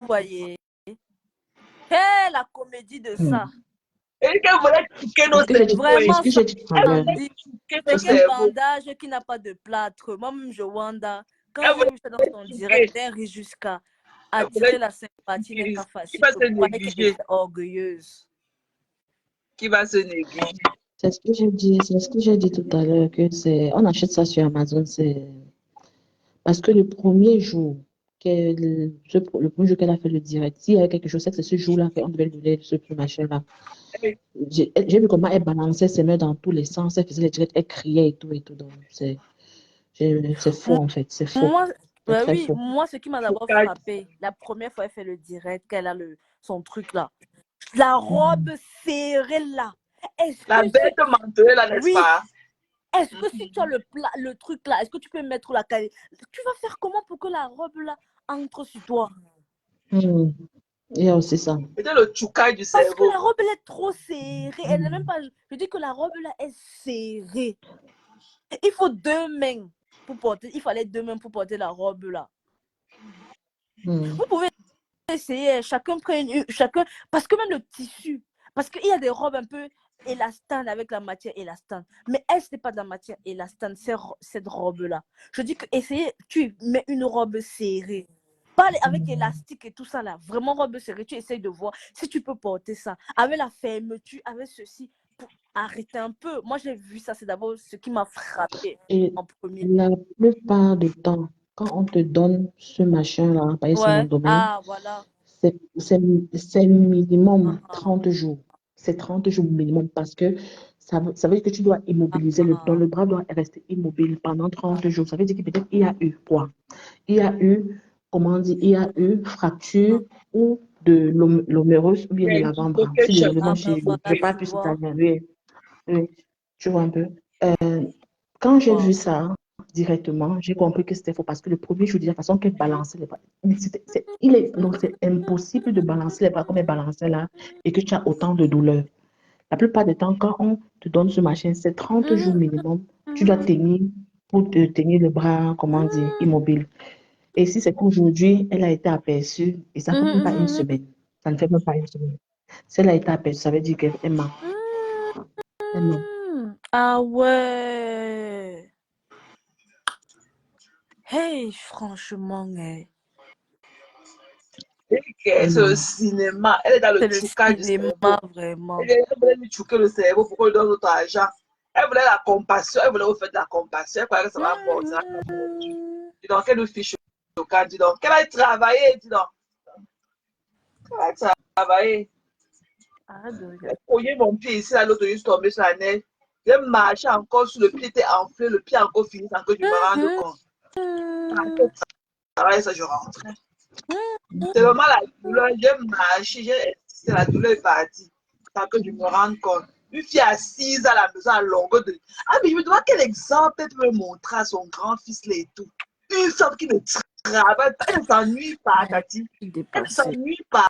voyez. Hé, la comédie de ça. Et qu'elle voulait piquer nos cerveaux. Vraiment, ce que j'ai dit tout à l'heure. c'est quel bandage qui n'a pas de plâtre. Moi-même, je Wanda. Quand j'ai vu ça dans son direct, elle rit jusqu'à attirer la sympathie n'est pas facile. Je croyais qu'elle était orgueilleuse. Qui va se négliger? C'est ce que j'ai dit tout à l'heure, que on achète ça sur Amazon, parce que le premier jour qu'elle a fait le direct, s'il y avait quelque chose, c'est que ce jour-là qu'on devait lui donner ce machin-là. J'ai vu comment elle balançait ses mains dans tous les sens, elle faisait les directs, elle criait et tout. Donc, c'est faux, en fait, c'est faux. Moi, ce qui m'a d'abord frappé, la première fois qu'elle fait le direct, qu'elle a son truc là, la robe serrée là. La bête mantelée là, n'est-ce pas? Est-ce que si tu as le truc là, est-ce que tu peux mettre la qualité? Tu vas faire comment pour que la robe là entre sur toi? Il y a aussi ça. C'était le tchoukaï du cerveau. Parce que la robe elle est trop serrée. Elle n'est même pas. Je dis que la robe là est serrée. Il faut 2 mains pour porter. Il fallait 2 mains pour porter la robe là. Vous pouvez essayer. Chacun prend chacun. Parce que même le tissu. Parce qu'il y a des robes un peu élastantes avec la matière élastane. Mais elle, ce n'est pas de la matière élastane, cette robe-là. Je dis que essayez, tu mets une robe serrée. Pas avec élastique et tout ça là. Vraiment robe serrée. Tu essayes de voir si tu peux porter ça. Avec la fermeture, avec ceci. Pour arrêter un peu. Moi, j'ai vu ça. C'est d'abord ce qui m'a frappé en premier. La plupart du temps, quand on te donne ce machin-là, par exemple, mon domaine, voilà. c'est minimum 30 jours. C'est 30 jours minimum parce que ça veut dire que tu dois immobiliser le bras doit rester immobile pendant 30 jours. Ça veut dire que peut-être il y a eu quoi? Il y a eu, comment on dit, il y a eu fracture ou de l'humérus ou bien de l'avant-bras. Si les éléments chez je ne vais pas plus italien. Oui, tu vois un peu. Quand j'ai vu ça directement, j'ai compris que c'était faux parce que le premier jour, de la façon qu'elle balançait les bras, donc c'est impossible de balancer les bras comme elle balançait là et que tu as autant de douleur. La plupart du temps, quand on te donne ce machin, c'est 30 jours minimum. Tu dois tenir pour te tenir le bras, comment dire, immobile. Et si c'est qu'aujourd'hui, elle a été aperçue, et ça ne fait même pas une semaine. Ça ne fait même pas une semaine. Si elle a été aperçue, ça veut dire qu'elle ment. Ah ouais. Hey, franchement, c'est le cinéma. Elle est dans le tchouka du cerveau. Vraiment. Elle voulait lui tchouquer le cerveau pour qu'on lui donne notre argent. Elle voulait la compassion. Elle voulait vous faire de la compassion. Elle croyait que ça va mordir. Dis donc, qu'elle nous fiche au cas. Dis donc, qu'elle a travaillé. Dis donc. Elle a travaillé. J'ai cogné mon pied ici, là, l'autre, je suis tombée sur la neige. J'ai marché encore sur le pied, était enflé, le pied encore fini sans que je me rende compte. Travail, ça, je rentrais. C'est vraiment la douleur. J'ai marché, la douleur est partie sans que je me rende compte. Une fille assise à la maison à longueur de. Ah, mais je me demande quel exemple elle peut me montrer à son grand-fils là et tout. Une femme qui ne travaille pas, elle ne s'ennuie pas, Tati. Elle ne s'ennuie pas.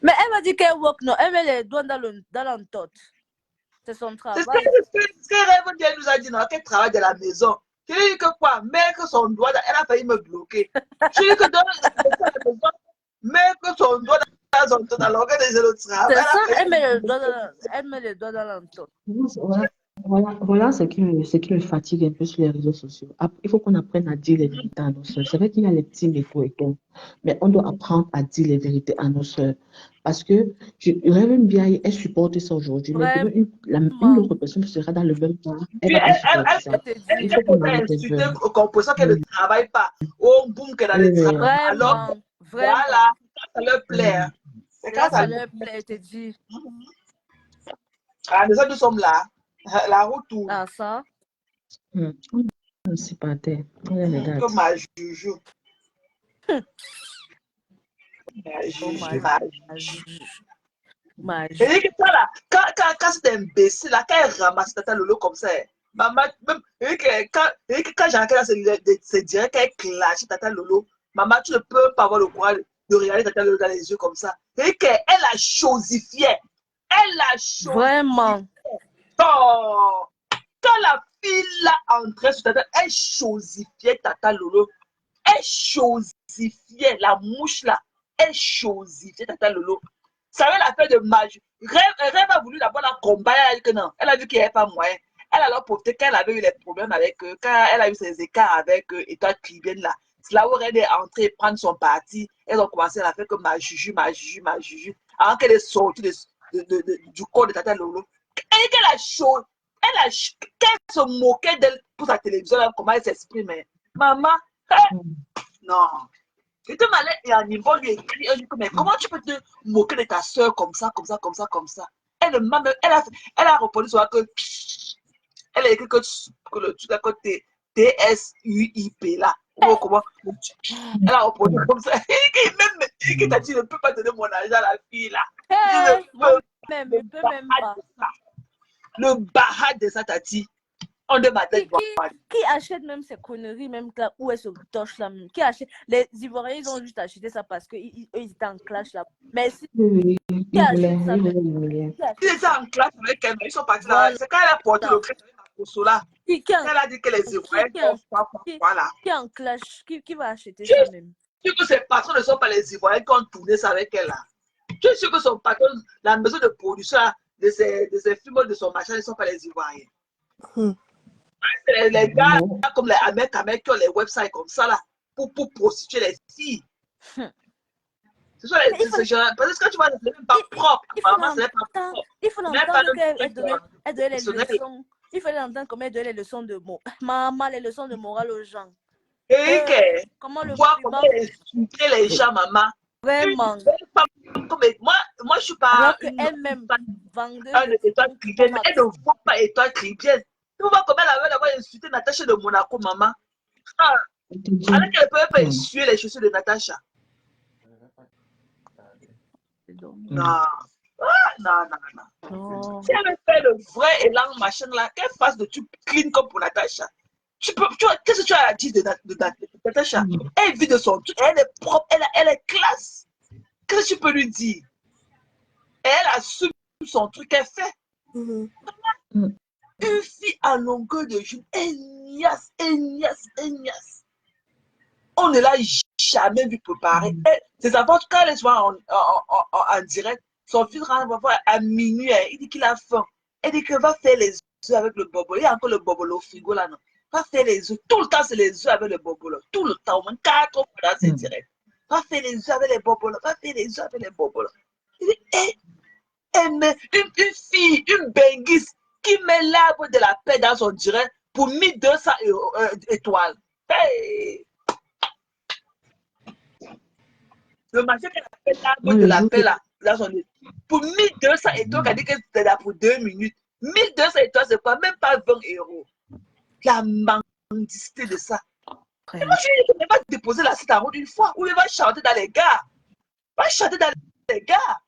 Mais elle m'a dit qu'elle work, non, elle met les doigts dans l'entote. C'est son travail. C'est ce que Rêve nous a dit, non, qu'elle travaille de la maison. Je lui ai dit que quoi, mettre son doigt, elle a failli me bloquer. Je lui ai dit que dans la maison, mettre son doigt dans l'entote alors qu'elle faisait le travail. C'est ça, elle met les doigts dans l'entote. Voilà ce qui me fatigue un peu sur les réseaux sociaux. Il faut qu'on apprenne à dire les vérités à nos soeurs. C'est vrai qu'il y a les petits métaux et tout, mais on doit apprendre à dire les vérités à nos soeurs. Parce que Rêve bien, elle supporte ça aujourd'hui, mais demain, une autre personne sera dans le même temps. Elle va pas supporter ça. Il faut qu'on arrête un peu. Qu'on pense qu'elle ne travaille pas. Oh, boum, qu'elle a le travail. Alors, voilà, ça leur plaît. C'est quand ça leur plaît, je te dis. À la maison, nous sommes là. La route tourne. Ah, ça? C'est pas terre. Comme ma joujou. Ma joujou. Et quand c'est imbécile, là, quand elle ramasse Tata Lolo comme ça, maman, même, quand j'arrête là, c'est direct qu'elle clash Tata Lolo. Maman, tu ne peux pas avoir le courage de regarder Tata Lolo dans les yeux comme ça. Et qu'elle a chosifié. Elle a chosifié. Vraiment. Oh, quand la fille là entrait sur Tata, elle chosifiait Tata Lolo. Elle chosifiait la mouche là. elle chosifiait Tata Lolo. Ça avait l'affaire de magie. Rêve a voulu d'abord la combattre. Elle a dit que non. Elle a vu qu'il n'y avait pas moyen. Elle a alors profité qu'elle avait eu les problèmes avec quand elle a eu ses écarts avec Étoile Clivienne là. C'est là où elle est entrée prendre son parti. Elles ont commencé à faire que ma juju. Avant qu'elle est sortie du corps de Tata Lolo. Qu'elle a chaud. Qu'elle se moquait d'elle pour sa télévision, là, comment elle s'exprime. Maman, non. J'étais malade et à niveau lui écrit, elle dit mais comment tu peux te moquer de ta soeur comme ça. Elle a répondu sur que elle a écrit que le truc à côté TSUIP là. Comment elle a répondu comme ça. Même qui t'a dit, je ne peux pas donner mon argent à la fille là. Je ne peux même pas. Le bahat de ça, Tati. On de ma tête. Qui achète même ces conneries, même là où elle se torche là même? Qui achète? Les Ivoiriens, ils ont juste acheté ça parce qu'ils étaient en clash là. Mais si Oui, qui achète ça même? Ils étaient en clash avec elle, mais ils sont partis là. C'est quand elle a porté le crête avec la consola. Elle a dit que les Ivoiriens voilà. Qui est en clash? Qui va acheter ça même? Je suis sûr que ses patrons ne sont pas les Ivoiriens qui ont tourné ça avec elle là. Je suis sûr que son patron, la maison de production de ses films, de son machin, ne sont pas les Ivoiriens. C'est les gars là, comme les Américains qui ont les websites comme ça là pour prostituer les filles. Ce sont les gens. Parce que quand tu vois, ce n'est pas propre. Maman, ce n'est pas propre. Il faut l'entendre qu'elle donnait les leçons. Il fallait entendre comment elle donnait les leçons de maman, les leçons de morale aux gens. Et comment le voir comment insulter les gens, maman. Vraiment. Moi, je suis pas. Alors qu'elle-même vendeuse. Elle ne voit pas Étoile Clivienne. Tu vois comment elle avait d'abord insulté Natacha de Monaco, maman. Alors qu'elle ne peut pas essuyer les chaussures de Natacha. Non. Non. Si elle fait le vrai élan, machin là, qu'elle fasse de tout clean comme pour Natacha. Qu'est-ce que tu as dit de Natacha? Elle vit de son truc, elle est propre, elle est classe. Qu'est-ce que tu peux lui dire? Elle assume son truc qu'elle fait. Une fille à longueur de jour, Ignace. On ne l'a jamais vu préparer. Ses enfants, quand elle est en direct, son fils rentre à minuit, il dit qu'il a faim. Elle dit qu'elle va faire les œufs avec le bobolo. Il y a encore le bobolo au frigo là, non? Va faire les œufs. Tout le temps, c'est les œufs avec le bobolo. Tout le temps, au moins 4 fois dans ses directs. Va faire les œufs avec les bobolos. Il dit, une fille, une benguise qui met l'arbre de la paix dans son direct pour 1200 étoiles. Hey! Le marché qu'elle a fait l'arbre de la paix là, dans son direct. Pour 1200 étoiles, elle dit que c'était là pour 2 minutes. 1200 étoiles, c'est pas même pas 20 €. La mendicité de ça. Et moi, je ne vais pas déposer la cite en route une fois, ou il va chanter dans les gares. Va chanter dans les gares.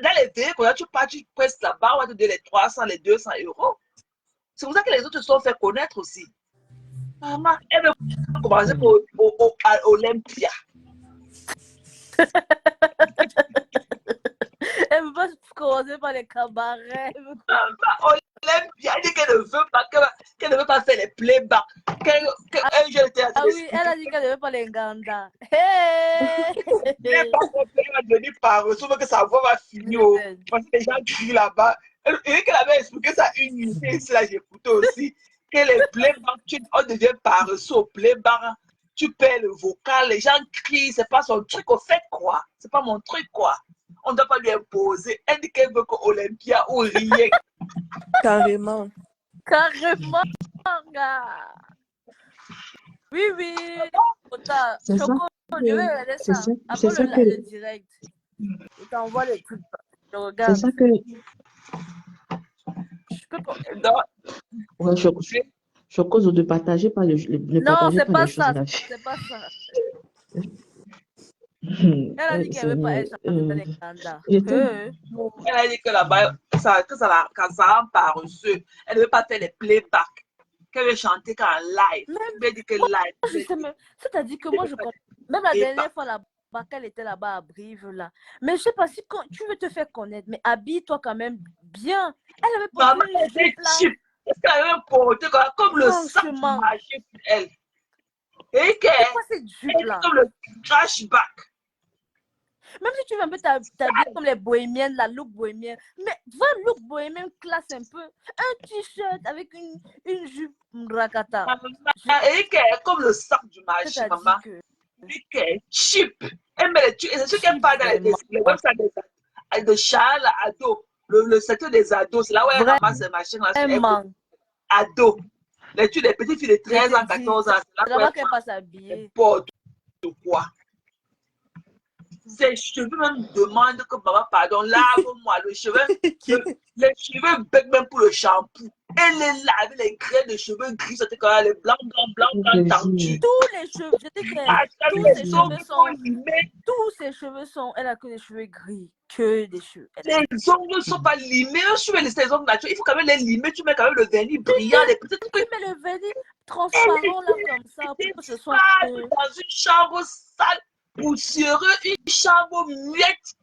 Dans les véhicules, quand tu pars, tu presses là-bas, on va te donner les 300, les 200 €. C'est pour ça que les autres se sont fait connaître aussi. Maman, elle veut commencer à Olympia. Elle veut pas commencer par les cabarets. Olympia, elle dit qu'elle ne veut pas faire les playbacks. Ah oui, elle a dit qu'elle ne veut pas les Nganda. Elle va devenir paresseux, que sa voix va finir. Parce que les gens crient là-bas. Et qu'elle avait expliqué ça une nuit ici, là, j'ai écouté aussi. Que les playbacks, on devient paresseux au playback. Tu perds le vocal, les gens crient, c'est pas son truc. Au fait, quoi? C'est pas mon truc, quoi. On ne doit pas lui imposer. Elle dit qu'elle veut qu'Olympia ou rien. Carrément. Gars. Oui. C'est ça. C'est ça. Après le direct. Je t'envoie les trucs. Je regarde. C'est ça que. Je peux pas. Ouais, je cause de partager pas Non, c'est pas ça. C'est pas ça. Elle a dit qu'elle veut pas être dans les Canada. Elle a dit que là-bas, quand ça rend paresseux, elle ne veut pas faire les playbacks. Qu'elle veut chanter qu'en live. Elle dit que live. C'est-à-dire que moi, je comprends. Même la dernière fois là-bas, qu'elle était là-bas à Brive, là. Mais je sais pas si tu veux te faire connaître, mais habille-toi quand même bien. Elle avait porté une jupe là. Est-ce qu'elle avait porté comme le sac marché pour elle? Et qu'elle cette jupe là? comme le trashback. tu veux un peu t'habiller comme les bohémiennes, la look bohémienne, mais va look bohémienne classe un peu. Un t-shirt avec une jupe rakata. Et qu'elle est comme le sac du marché, C'est-à-dire maman. que Et qu'elle est cheap. Et c'est ce qu'elle cheap, parle dans vraiment. les websites de Charles ado. Le secteur des ados, c'est là où elle ramasse ses machines. Là, Vraiment. ado. Les petites filles de Je 13 ans, te dis, 14 ans, c'est c'est là où là-bas elle qu'elle passe habillée. porte de quoi. Ses cheveux même demandent que maman, pardon, lave-moi le cheveu. Les cheveux bêtent même pour le shampoing. Elle les lave, les grains de cheveux gris, c'était quand même les blancs, tendus. Tous les cheveux, je dis que tous ses cheveux sont, elle a que des cheveux gris, que des cheveux. Les ongles ne sont pas limés, je mets les ongles naturels, il faut quand même les limer, tu mets quand même le vernis brillant, les petites Tu mets le vernis transparent là comme ça, pour que ce soit dans une chambre sale, poussiéreuse, une chambre muette.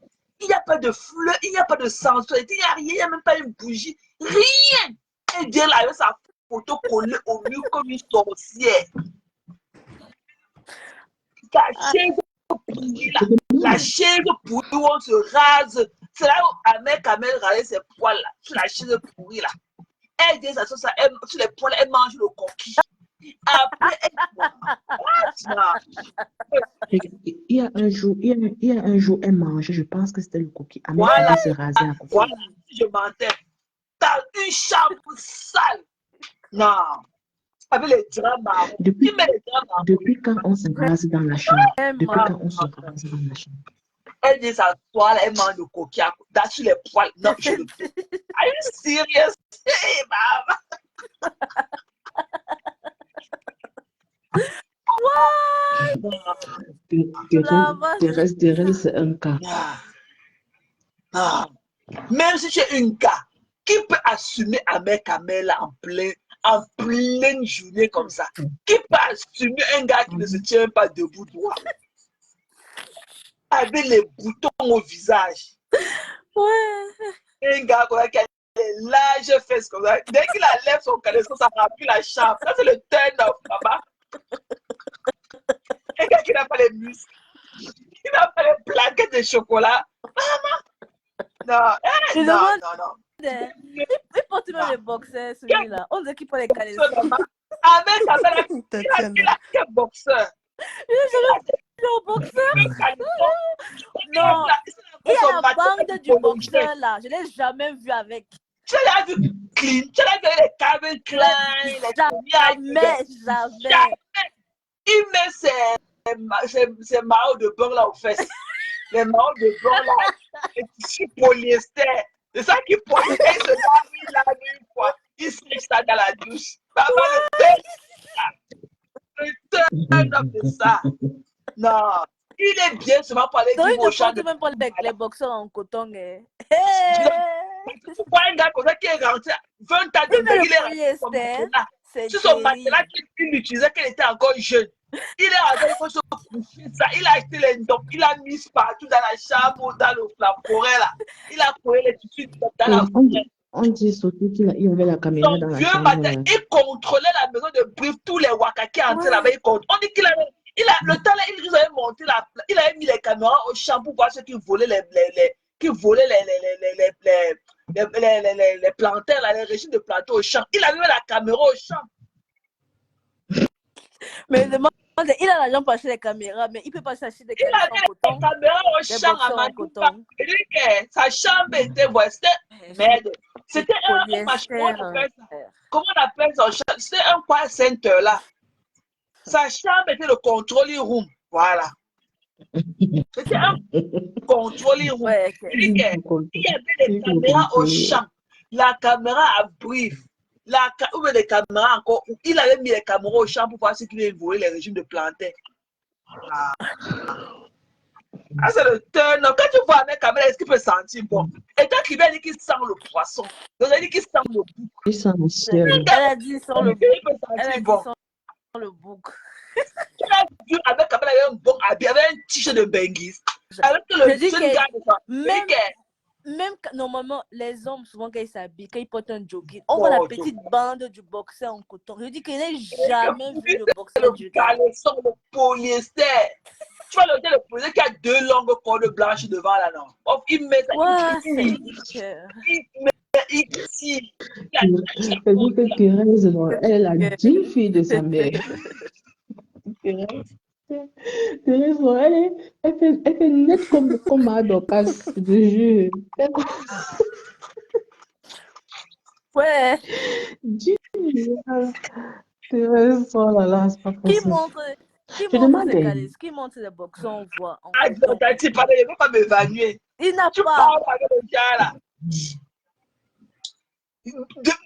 Il n'y a pas de fleurs, il n'y a pas de sensualité, il n'y a rien, il n'y a même pas une bougie, rien. Elle vient là avec sa photo collée au mur comme une sorcière. La chaise pourrie là, la chaise pourrie où on se rase, c'est là où Amel Kamel rasait ses poils là, sur la chaise pourrie là. Elle dit ça, sur les poils, elle mange le coquille. Après, Il y a un jour, elle mangeait, je pense que c'était le cookie. Amel voilà, devait se raser à cookie. voilà, si je mentais. T'as une chambre sale. Non. Avec les draps marrons. Depuis quand on se rase dans la chambre? Depuis quand on se rase dans la chambre? Elle dit s'asseoir là, elle mange le coquille sur les poils. Non, je le fais. Are you serious? Hey, maman. Thérèse, c'est un cas. Même si tu es une gars qui peut assumer Amel Kamel en pleine journée comme ça, qui peut assumer un gars qui ne se tient pas debout droit, avec les boutons au visage. Ouais. Un gars qui a les larges fesses comme ça, dès qu'il enlève son caleçon, ça remplit la chambre. Ça, c'est le turn off, maman. Un gars qui n'a pas les muscles, qui n'a pas les plaquettes de chocolat. Maman. Non. Il porte même les boxers, celui-là. On dirait qu'il porte les caleçons. Avec il a quel boxeur? Le boxeur? Non. Il y a la bande du boxeur là. Je ne l'ai jamais vu avec. Tu l'as vu clean. Tu l'as vu les Calvin Klein. Jamais. Il met ses maillots de beurre là aux fesses. Les maillots de beurre là. Les tissus polyester. C'est ça qu'il porte. Il se lave une fois. Il sèche ça dans la douche. Maman, le turn de ça. Non. Il est bien seulement pour aller dire au champ de même pour les boxeurs en coton. Tu vois un gars comme ça qui est rentré 20 ans de il est rentré sur son matelas qu'il utilisait quand il était encore jeune. Il est rentré pour se coucher ça. Il a acheté les dents, il a mis partout dans la chambre, dans la forêt là. Il a collé les tissus dans la forêt. On dit surtout qu'il avait la caméra dans la chambre. Matin, il contrôlait la maison de Brief, tous les wakaki entrés là-bas. On dit qu'il avait. Le temps là, il avait monté il avait mis les caméras au champ pour voir ceux qui volaient les plantains, là, les régimes de plantains au champ. Il avait mis la caméra au champ. Mais demande, il a l'argent pour acheter les caméras, mais il ne peut pas s'acheter des caméras en coton. Il avait les caméras au champ à Manouba. Sa chambre était, merde. C'était un machin. Comment on appelle ça? C'était un call center là. Sa chambre était le controlling room. Voilà. C'était un controlling room. Il y avait des caméras au champ. La caméra à Brief. Ou des caméras encore. Il avait mis les caméras au champ pour voir ce qu'il avait volé les régimes de plantains. C'est le turn. Quand tu vois avec caméra, est-ce qu'il peut sentir bon? Et quand il dit qu'il sent le poisson, donc il a dit qu'il sent le bouc. Il sent le ciel. Elle a dit sans le bouc. Elle a dit sans le bouc. Tu l'as vu avec caméra, il avait un bon habit, il avait un t-shirt de Bengis. Avec le jeune gars de ça. Même normalement, les hommes, souvent, quand ils s'habillent, quand ils portent un jogging, on voit la petite bande du boxeur en coton. Je dis que je n'ai jamais vu le boxeur du caleçon, le polyester. Tu vois le policier qui a 2 longues cordes blanches devant là, non? Oh, il met ça, Ouais, il tire. C'est-à-dire que Thérèse, non, elle a 10 filles de sa mère. Thérèse, Thérèse, non, elle fait net comme ma Dorcas, je te jure. Ouais. 10 filles. Thérèse, oh là là, c'est pas Qui possible. montre, qui Je montre ses demandais. calices, qui montre les boxons, on voit. Ah, tu parles, il ne veut pas m'évanouir. Il n'a Tu pas. parles avec le gars là.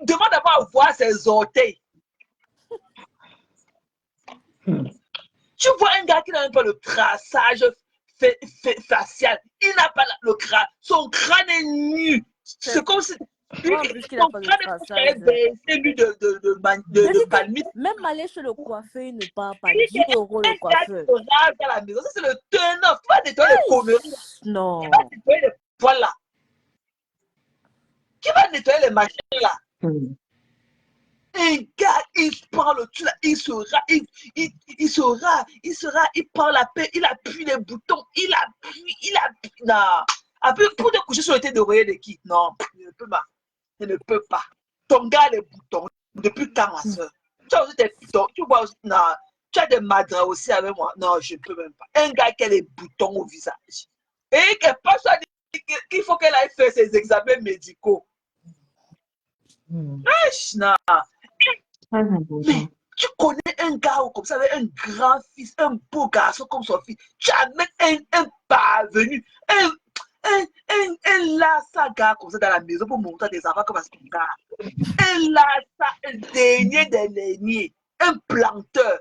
Demande d'abord à voir ses orteils. Tu vois un gars qui n'a même pas le traçage facial. Il n'a pas le crâne. Son crâne est nu. C'est comme si. En plus qu'il a Son pas de crâne traçage. est baissé, lui, de palmite. Même aller chez le coiffeur, il ne part pas. Il 10 y a € le un gars qui coiffeur. se rase à la maison. Ça, c'est le turn-off. Tu vas nettoyer les conneries. Non. Qui va nettoyer les poils là. Qui va nettoyer les machines là. Un gars, il prend le truc là, il sera, il prend la paix, il appuie les boutons, il appuie, non. Après, pour te coucher sur le tête d'oreiller de qui? Non, je ne peux pas. Je ne peux pas. Ton gars a les boutons. Depuis quand, ma soeur? Tu as aussi des boutons. Tu vois aussi, non. Tu as des madras aussi avec moi. Non, je ne peux même pas. Un gars qui a les boutons au visage. Et qu'elle passe à dire qu'il faut qu'elle aille faire ses examens médicaux. Wesh, non. Mais tu connais un gars comme ça, avec un grand fils, un beau garçon comme son fils. Tu amènes un parvenu, un lassa gars comme ça dans la maison pour montrer à des enfants comme ça. Un lassa, un dernier des derniers, un planteur,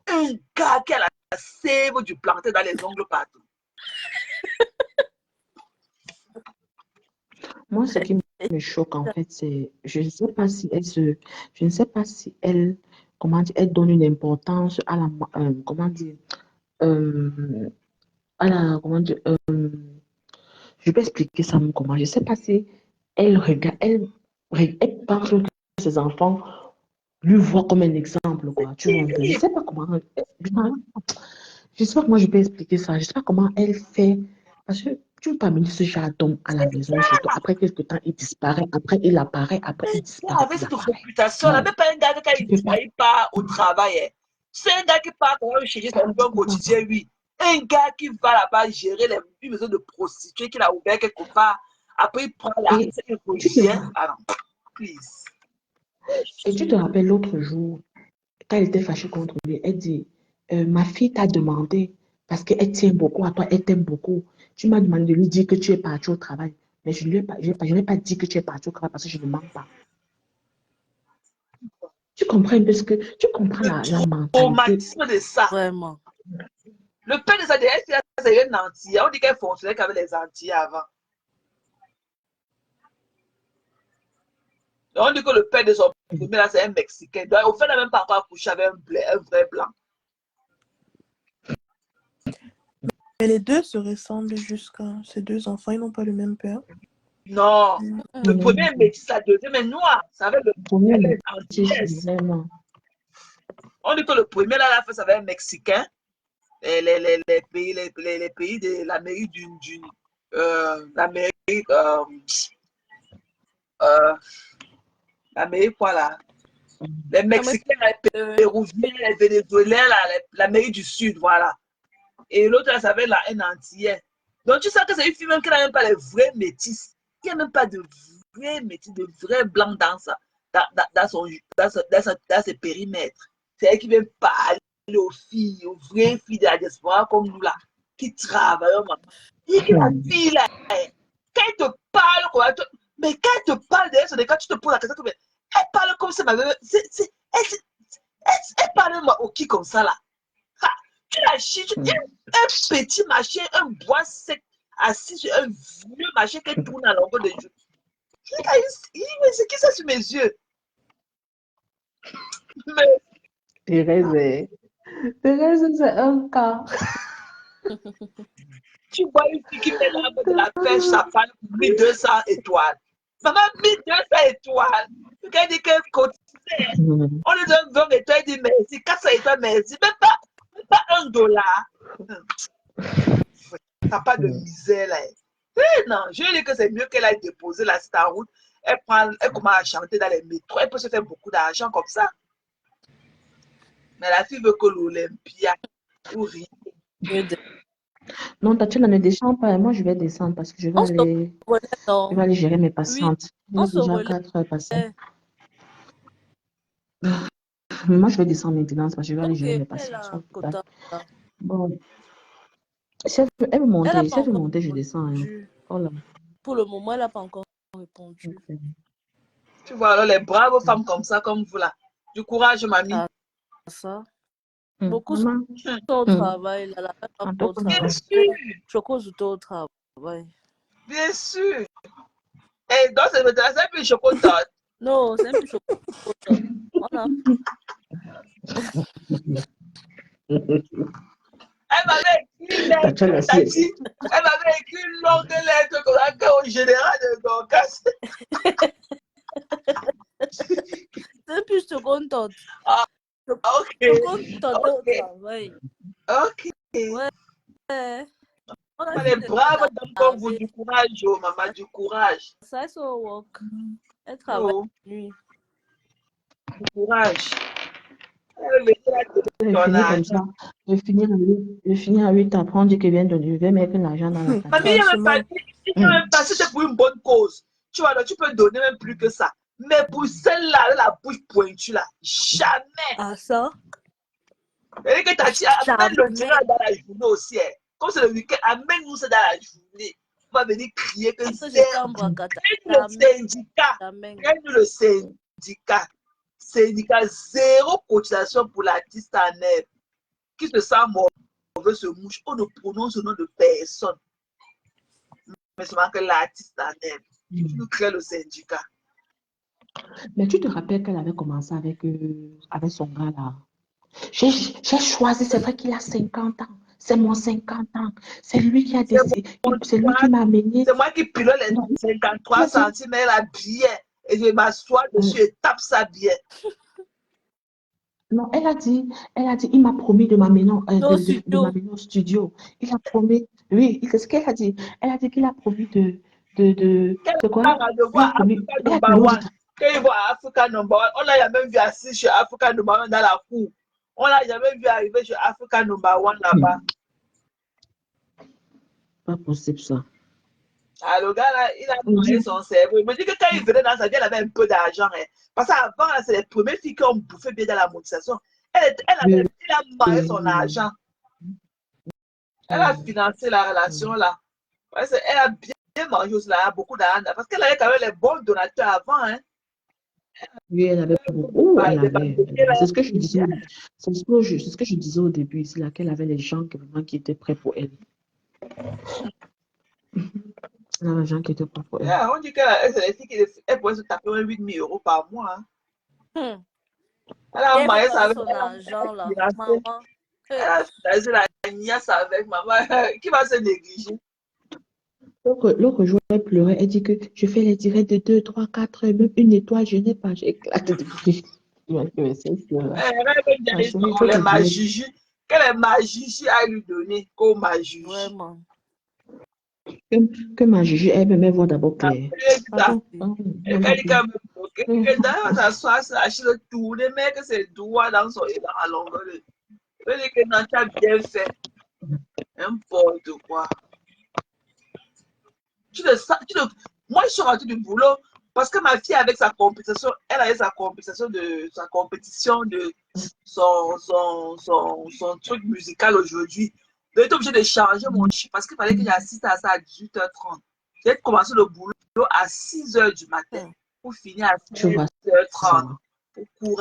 un gars qui a la sève du planteur dans les ongles partout. Moi, ce qui me choque, en fait, c'est, je ne sais pas si je ne sais pas si elle, comment dire, elle donne une importance à la, comment dire, à la, comment dire, je peux expliquer ça comment, je ne sais pas si elle regarde, elle pense que ses enfants lui voient comme un exemple, quoi, tu vois un peu. Je ne sais pas comment, je sais pas comment je peux expliquer ça, je ne sais pas comment elle fait, parce que tu ne peux pas amener ce genre d'homme à la maison chez toi. Après quelques temps, il disparaît. Après, il apparaît. Après, il disparaît. Avec Il cette apparaît. réputation-là, Non, même pas un gars tu peux pas. il part au travail. Hein. C'est un gars qui part quand même chercher son bon quotidien, oui. Un gars qui va là-bas gérer une maison de prostituées qu'il a ouvert quelque part. Après, il prend la Et il tu te, revient. Ah non, please. et tu te rappelles l'autre jour, quand elle était fâchée contre lui, elle dit, ma fille t'a demandé, parce qu'elle tient beaucoup à toi, elle t'aime beaucoup. Tu m'as demandé de lui dire que tu es parti au travail. Mais je n'ai pas dit que tu es parti au travail parce que je ne mens pas. Tu comprends un peu tu comprends la Le mentalité. traumatisme de ça. Vraiment. Le père de sa DS, c'est un entier. On dit qu'elle fonctionnait qu'avec les entiers avant. On dit que le père de son premier, là, c'est un Mexicain. Donc, au fait, elle n'a même pas encore accouché avec un vrai blanc. Mais les deux se ressemblent jusqu'à ces deux enfants, ils n'ont pas le même père. Non. Le premier est métis, la deuxième est noire. Ça avait le Premier elle est métis, antillaise. vraiment. On dit que le premier, là, ça avait un Mexicain. Et les pays de l'Amérique l'Amérique, l'Amérique, quoi, là? Les Mexicains, les Péruviens, les Vénézuéliens, l'Amérique du Sud, voilà. Et l'autre, là, ça avait là, un antillais. Donc, tu sais que c'est une fille même qui n'a même pas les vrais métis. Il n'y a même pas de vrais métis, de vrais blancs dans ses périmètres. C'est elle qui vient parler aux filles, aux vraies filles de la diaspora comme nous, là, qui travaillent. Et qui la fille, là, quand elle te parle, mais quand elle te parle derrière son écran, tu te poses la question, mais elle parle comme ça, elle parle au qui comme ça, là. Tu la chies, un petit machin, un bois sec, assis sur un vieux machin qui tourne à longueur de jour. Je dis, mais c'est qui ça sur mes yeux? Mais... Thérèse, c'est un cas. Tu vois une fille qui met l'arbre de la pêche, sa femme, 1200 étoiles. Maman, 1200 étoiles. Quand dit qu'elle continue, on lui donne 20 étoiles, il dit merci, 400 étoiles, merci. Même pas $1. T'as pas de misère là. Non, je lui dis que c'est mieux qu'elle aille déposer là, c'est en route. Elle commence à chanter dans les métros. Elle peut se faire beaucoup d'argent comme ça. Mais la fille veut que l'Olympia ou rien. Non, Tatiana, ne descends pas. Moi, je vais descendre parce que je vais On se reconnaît, je vais non? aller gérer mes Oui, patientes. Il on est se déjà relève. 4 heures passées. Moi, je vais descendre maintenant parce que je vais aller Ok, gérer mes elle patientes. a un quota. Bon, si elle veut Elle n'a monter, pas si elle veut encore monter, je descends. Hein. répondu. Oh là. Pour le moment, elle n'a pas encore répondu. Ok. Tu vois, alors les braves femmes comme ça, comme vous là. Du courage, mamie. Ah, ça. Hum, Beaucoup Maman, sont au travail. La femme en pas au tant que Bien travail. sûr, Choco est au travail. bien sûr. Et donc, c'est un peu chocolat. Non, c'est un peu choco. Voilà. Elle m'avait écrit une lettre, Tatiana, Tati. Elle m'avait écrit une longue lettre comme ça au général de Dorcas. C'est un peu chocolat. Ah, ok. Chocolat au Ok. travail. Ok. Ouais. On a Elle est fini brave de donc comme vous, laver. du courage, oh, maman, du courage. Ça, c'est au work. Elle travaille Oh, la nuit. du courage. Elle veut la donner je vais ton finir comme argent. ça. Je vais finir à 8 heures. Prendre que vient de je vais mettre l'argent dans la Mamie, cagnotte. il n'y a même pas, c'était pour une bonne cause. Tu vois, donc tu peux donner même plus que ça. Mais pour celle-là, la bouche pointue là, jamais. Ah, ça? Et que Tati, amène le Jamais. dimanche dans la journée aussi. Hein. Comme c'est le week-end, amène-nous ça dans la journée. On va venir crier que Je c'est t'en bracata. le Jamais. syndicat. Jamais. Nous le syndicat. Syndicat, zéro cotisation pour l'artiste en air. Qui se sent mauvais se mouche. On ne prononce le nom de personne. Mais seulement que l'artiste en air. Tu nous crées le syndicat. Mais tu te rappelles qu'elle avait commencé avec son gars là. J'ai choisi, c'est vrai qu'il a 50 ans. C'est mon 50 ans. C'est lui qui a décidé, c'est lui qui m'a amené. C'est moi qui pilote les Non, 53 cm à bien. Et je m'assois dessus et tape ça bien. non, elle a dit, il m'a promis de m'amener Au de studio. m'amener au studio. Il a promis, oui, qu'est-ce qu'elle a dit? Elle a dit qu'il a promis de quoi? De Il a voir promis, Africa elle a number promis one. Quand il voit Africa number one, on l'a jamais vu assis chez Africa number one dans la cour. On l'a jamais vu arriver chez Africa number one là-bas. Pas possible ça. Ah, le gars là, il a marié son cerveau. Il me dit que quand il venait dans sa vie, elle avait un peu d'argent. Hein. Parce qu'avant, c'est les premières filles qui ont bouffé bien dans la monétisation. Il a marié son argent. Elle a financé la relation là. Ouais, elle a bien mangé aussi là, beaucoup d'argent. Parce qu'elle avait quand même les bons donateurs avant. Hein. Oui, elle avait beaucoup, Les banquiers, là, c'est ce que je disais, c'est ce que je disais au début ici, là, qu'elle avait les gens vraiment qui étaient prêts pour elle. Elle avait les gens qui étaient prêts pour elle. yeah, on dit qu'elle c'est les filles qui pourrait se taper 8 000 € par mois. Hein. Elle a Elle marié ça préparait avec son argent là. Maman. elle a financé la niasse avec maman. Qui va se négliger? L'autre jour, elle pleurait, elle dit que je fais les directs de 2, 3, 4 heures, même une étoile, je n'ai pas, j'ai éclaté de rire. Il m'a dit, mais c'est sûr, là. Ma chérie, il faut Les te dire. magigi. Quel est magigi à lui donner qu'au magigi? Vraiment. Que ma Juju, elle me voit d'abord clair. Pardon. Et quand il a bloqué, dans sa soie, achille le tourner, mais que ses doigts dans son dans la longueur. Il veut dire que non, tu as bien fait. N'importe quoi. Moi, je suis rentrée du boulot parce que ma fille, avec sa compétition, elle avait sa compétition de son truc musical aujourd'hui. J'ai été obligée de changer mon chiffre parce qu'il fallait que j'assiste à ça à 18h30. J'ai commencé le boulot à 6h du matin pour finir à 16h30. Pour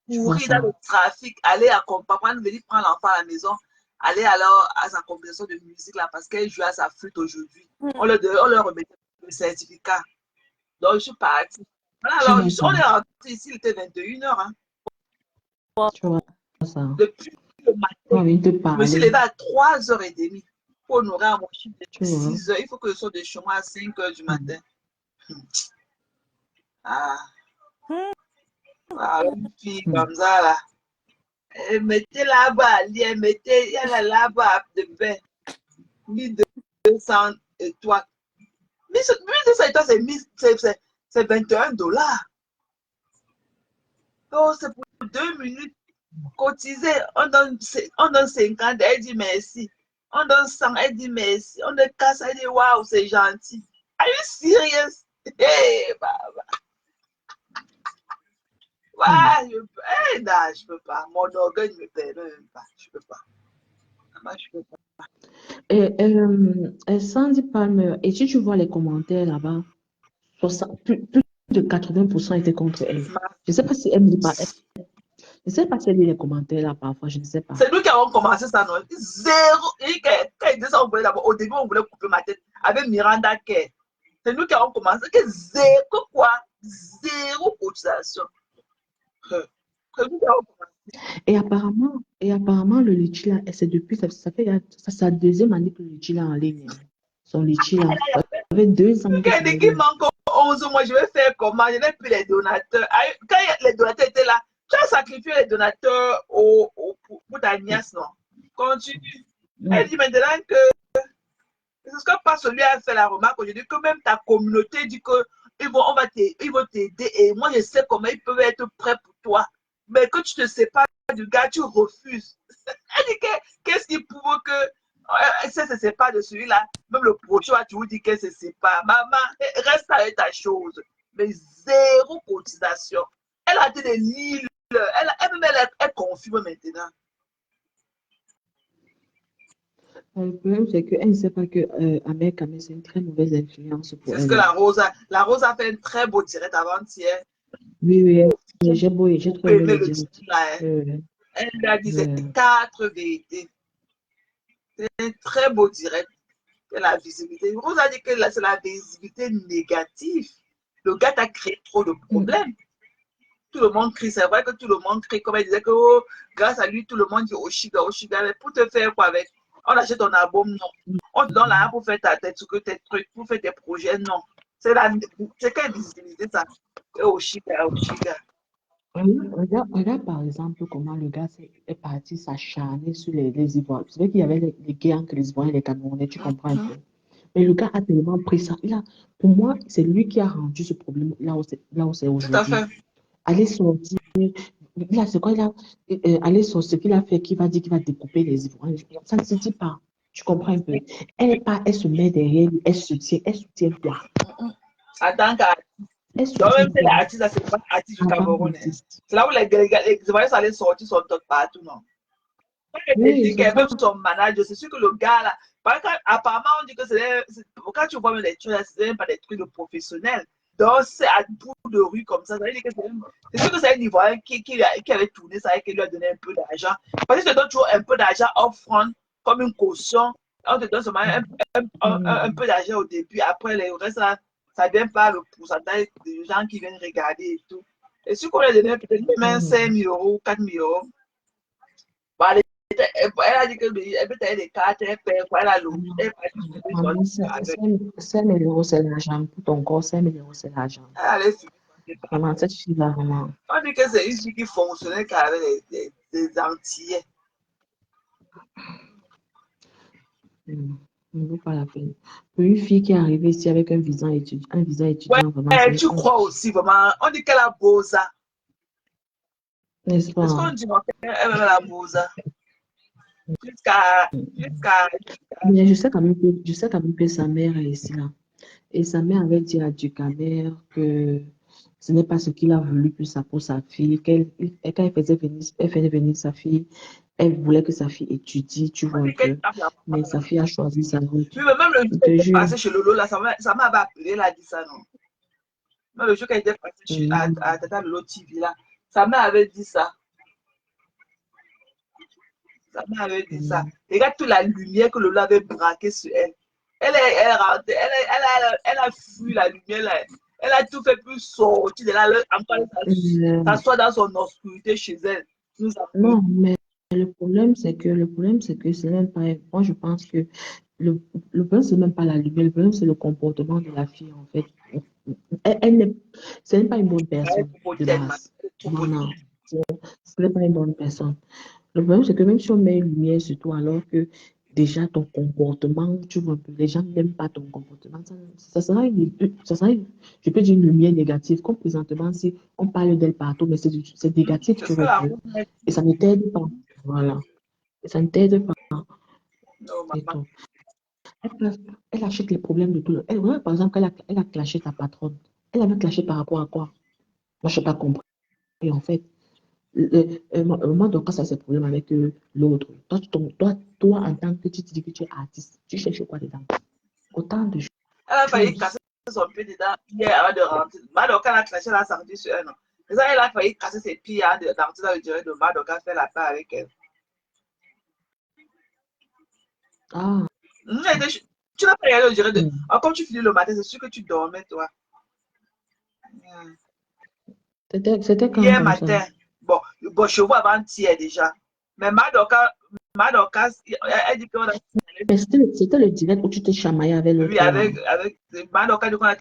courir dans le trafic, aller accompagner, venir prendre l'enfant à la maison, aller alors à sa compétition de musique là parce qu'elle jouait à sa flûte aujourd'hui. On leur remettait le certificat. Donc, je suis partie. Voilà, alors, on est rentré ici, il était 21h. Hein. Tu vois ça. Depuis le matin, je me suis levée à 3h30 pour honorer à mon chiffre de 6h. Il faut que je sois de chez moi à 5h du matin. Ah. Ah, une fille comme ça, là. Elle mettait là-bas, elle mettait, il y a là-bas de bain. 1200 étoiles. 1200 étoiles, c'est 21 dollars. Donc, c'est pour 2 minutes cotiser. On donne 50, elle dit merci. On donne 100, elle dit merci. On donne 4, elle dit waouh, c'est gentil. Are you serious? Hey, baba. Ouais, je peux pas. Mon orgueil ne me permet même pas. Je peux pas. Moi, je peux pas. Et Sandy Palmer, et si tu vois les commentaires là-bas, plus de 80% étaient contre elle. Je ne sais pas si elle lit pas. Je ne sais pas si elle lit les commentaires là parfois, je ne sais pas. C'est nous qui avons commencé ça, non? Zéro. Et quand il dit ça, on voulait d'abord, au début, on voulait couper ma tête avec Miranda Kerr. C'est nous qui avons commencé. Que zéro quoi? Zéro cotisation. C'est nous qui avons commencé. Et apparemment, le litchi là, c'est depuis, ça fait sa deuxième année que le litchi là en ligne. Son litchi là, ça fait 2 ans. Quand il dit qu'il manque 11 mois, je vais faire comment? Je n'ai plus les donateurs. Quand les donateurs étaient là, tu as sacrifié les donateurs pour ta nièce, non? Continue. Elle dit maintenant que c'est ce que Pastor lui a fait la remarque aujourd'hui, que même ta communauté dit que ils vont t'aider et moi je sais comment ils peuvent être prêts pour toi. Mais que tu ne sais pas du gars, tu refuses. Elle dit qu'est-ce qui prouve que ça se sépare de celui-là. Même le prochain, tu vous dis qu'elle se sépare. Maman, reste avec ta chose. Mais zéro cotisation. Elle a été des livres. Elle est confirme maintenant. Le problème, c'est qu'elle ne sait pas que Amel Kamel, c'est une très mauvaise influence pour elle. C'est ce que la Rose a fait un très beau direct avant-hier. Oui, j'ai trouvé le direct. Elle lui a dit c'est 4 vérités. C'est un très beau direct. La visibilité. Rose a dit que c'est la visibilité négative. Le gars t'a créé trop de problèmes. Tout le monde crie. C'est vrai que tout le monde crie. Comme elle disait que oh, grâce à lui, tout le monde dit Oshiga, Oshiga. Mais pour te faire quoi avec? On achète ton album, non. On te donne l'argent pour faire tes trucs, pour faire tes projets, non. C'est quelle visibilité ça? Oshiga, Oshiga. Regarde par exemple comment le gars est parti s'acharner sur les Ivoiriens. C'est vrai qu'il y avait les guerres entre les Ivoiriens et les Camerounais, tu comprends un peu. Mais le gars a tellement pris ça. Pour moi, c'est lui qui a rendu ce problème là où c'est aujourd'hui. Tout à fait. Aller sortir, là, c'est quoi là? Aller sortir, ce qu'il a fait, qui va dire qu'il va découper les Ivoiriens. Ça ne se dit pas. Tu comprends un peu. Elle se met derrière lui, elle soutient quoi? Attends qu'artiste. Donc même si l'artiste, c'est pas artiste du Cameroun. C'est là où les Ivoiriens allaient sortir son top partout, non? Oui, même son manager, c'est sûr que le gars là, apparemment on dit que quand tu vois même les trucs, c'est même pas des trucs de professionnels. Donc c'est à bout de rue comme ça. C'est sûr que c'est un Ivoirien qui avait tourné ça et qui lui a donné un peu d'argent. Parce que je te donne toujours un peu d'argent off-front comme une caution. On te donne seulement un peu d'argent au début. Après, le reste, ça vient par le pourcentage des gens qui viennent regarder et tout. Et si on lui a donné peut-être même 5 000 euros, 4 000 euros, bah, elle a dit qu'elle peut tailler des cartes, elle paie, elle a l'eau. 5 000 euros, c'est l'argent. Pour ton corps, 5 000 euros, c'est l'argent. Vraiment, cette fille-là, vraiment. On dit que c'est une fille qui fonctionnait qu'avec des Antillais. Ne vaut pas la peine. Pour une fille qui est arrivée ici avec un visa étudiant, vraiment. Ouais, tu crois aussi, vraiment. On dit qu'elle a beau ça. N'est-ce pas? Est-ce qu'on dit qu'elle a beau ça? Mais je sais quand même que sa mère est ici là. Et sa mère avait dit à Ducamer que ce n'est pas ce qu'il a voulu pour sa fille. Quand elle faisait venir sa fille, elle voulait que sa fille étudie, tu vois un peu. Mais sa fille a choisi sa route. Oui, mais même le jour qu'elle était passée chez Lolo, là, sa mère avait appelé, elle a dit ça, non? Même le jour qu'elle était passée à Tata Lolo TV, là, sa mère avait dit ça. Sa mère avait dit ça. Regarde toute la lumière que Lolo avait braquée sur elle. Elle a fui la lumière, là. Elle a tout fait pour sortir de là, encore s'asseoir dans son obscurité chez elle. Non, mais le problème, c'est que c'est même pas. Moi, je pense que le problème, c'est même pas la lumière, le problème, c'est le comportement de la fille, en fait. Ce n'est pas une bonne personne de base. Non, ce n'est pas une bonne personne. Le problème, c'est que même si on met une lumière sur toi, alors que déjà ton comportement, tu vois, les gens n'aiment pas ton comportement. Ça sera je peux dire une lumière négative. Comme présentement, si on parle d'elle partout, mais c'est négatif, C'est tu ce que vois un la peu. roue m'a Et dit. ça ne t'aide pas. Voilà. Et ça ne t'aide pas. Non, Et maman. tout. Elle achète les problèmes de tout le monde. Ouais, par exemple, elle a clashé ta patronne. Elle avait clashé par rapport à quoi? Moi, je n'ai pas compris, en fait. Moi, donc, quand ça, c'est problème avec l'autre. Toi, en tant que tu te dis que tu es artiste, tu cherches quoi dedans? Autant de Elle a failli choses. casser son pied dedans hier avant de rentrer. Madoka a clashé, elle a sorti sur un an. Mais ça, elle a failli casser ses pieds avant de rentrer dans le direct de Madoka faire la paix avec elle. Ah, Tu n'as pas regardé le direct de. hmm. Ah, quand tu finis le matin, c'est sûr que tu dormais, toi. C'était quand Hier comme ça? matin, bon, je vois avant-hier déjà. Mais Madoka, elle dit qu'on a Mais c'était le direct où tu t'es chamaillé avec oui, l'autre là. avec Madoka, dit qu'on a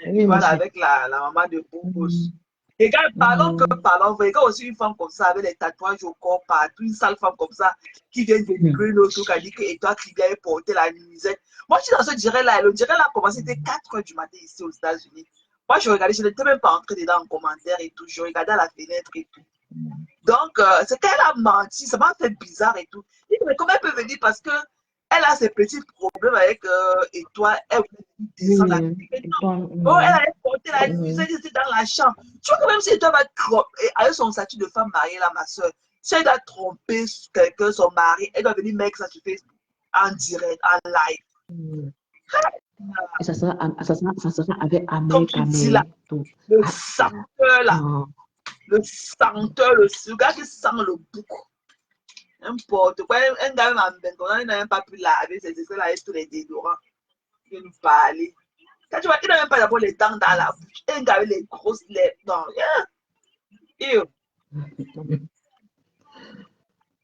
Oui, rival monsieur. avec la maman de Bobos. Hmm, Les gars, parlons que hmm, parlons. Il y a aussi une femme comme ça, avec les tatouages au corps partout, une sale femme comme ça, qui vient hmm. dénigrer l'autre, qui a dit que et toi qui viens porter la nuisette. Moi, je suis dans ce direct-là. Le direct-là a commencé, c'était 4 heures du matin ici aux États-Unis. Moi, je regardais, je n'étais même pas entré dedans en commentaire et tout. Je regardais à la fenêtre et tout. Donc, c'est qu'elle a menti, ça m'a fait bizarre et tout. Je dis, mais comment elle peut venir parce que elle a ses petits problèmes avec et toi, elle voulait Oui, descendre la mais et non. toi, Oh, elle allait porter la hmm. nuisette ici dans la chambre. Tu vois que même si toi va avec son statut de femme mariée là, ma soeur, si elle doit tromper quelqu'un, son mari, elle doit venir mettre ça sur Facebook en direct, en live. Hmm. Et ça sera avec Comme Amé, tu dis là, Kamé, tout. le Ah, senteur là, ah, le senteur, le gars qui sent le bouc. N'importe quoi. Un gars même il n'a même pas pu laver ses essais là avec tous les déodorants. Il vient nous parler. Quand tu vois, il n'a même pas d'abord les dents dans la bouche. Un gars avec les grosses lèvres. Non, yeah.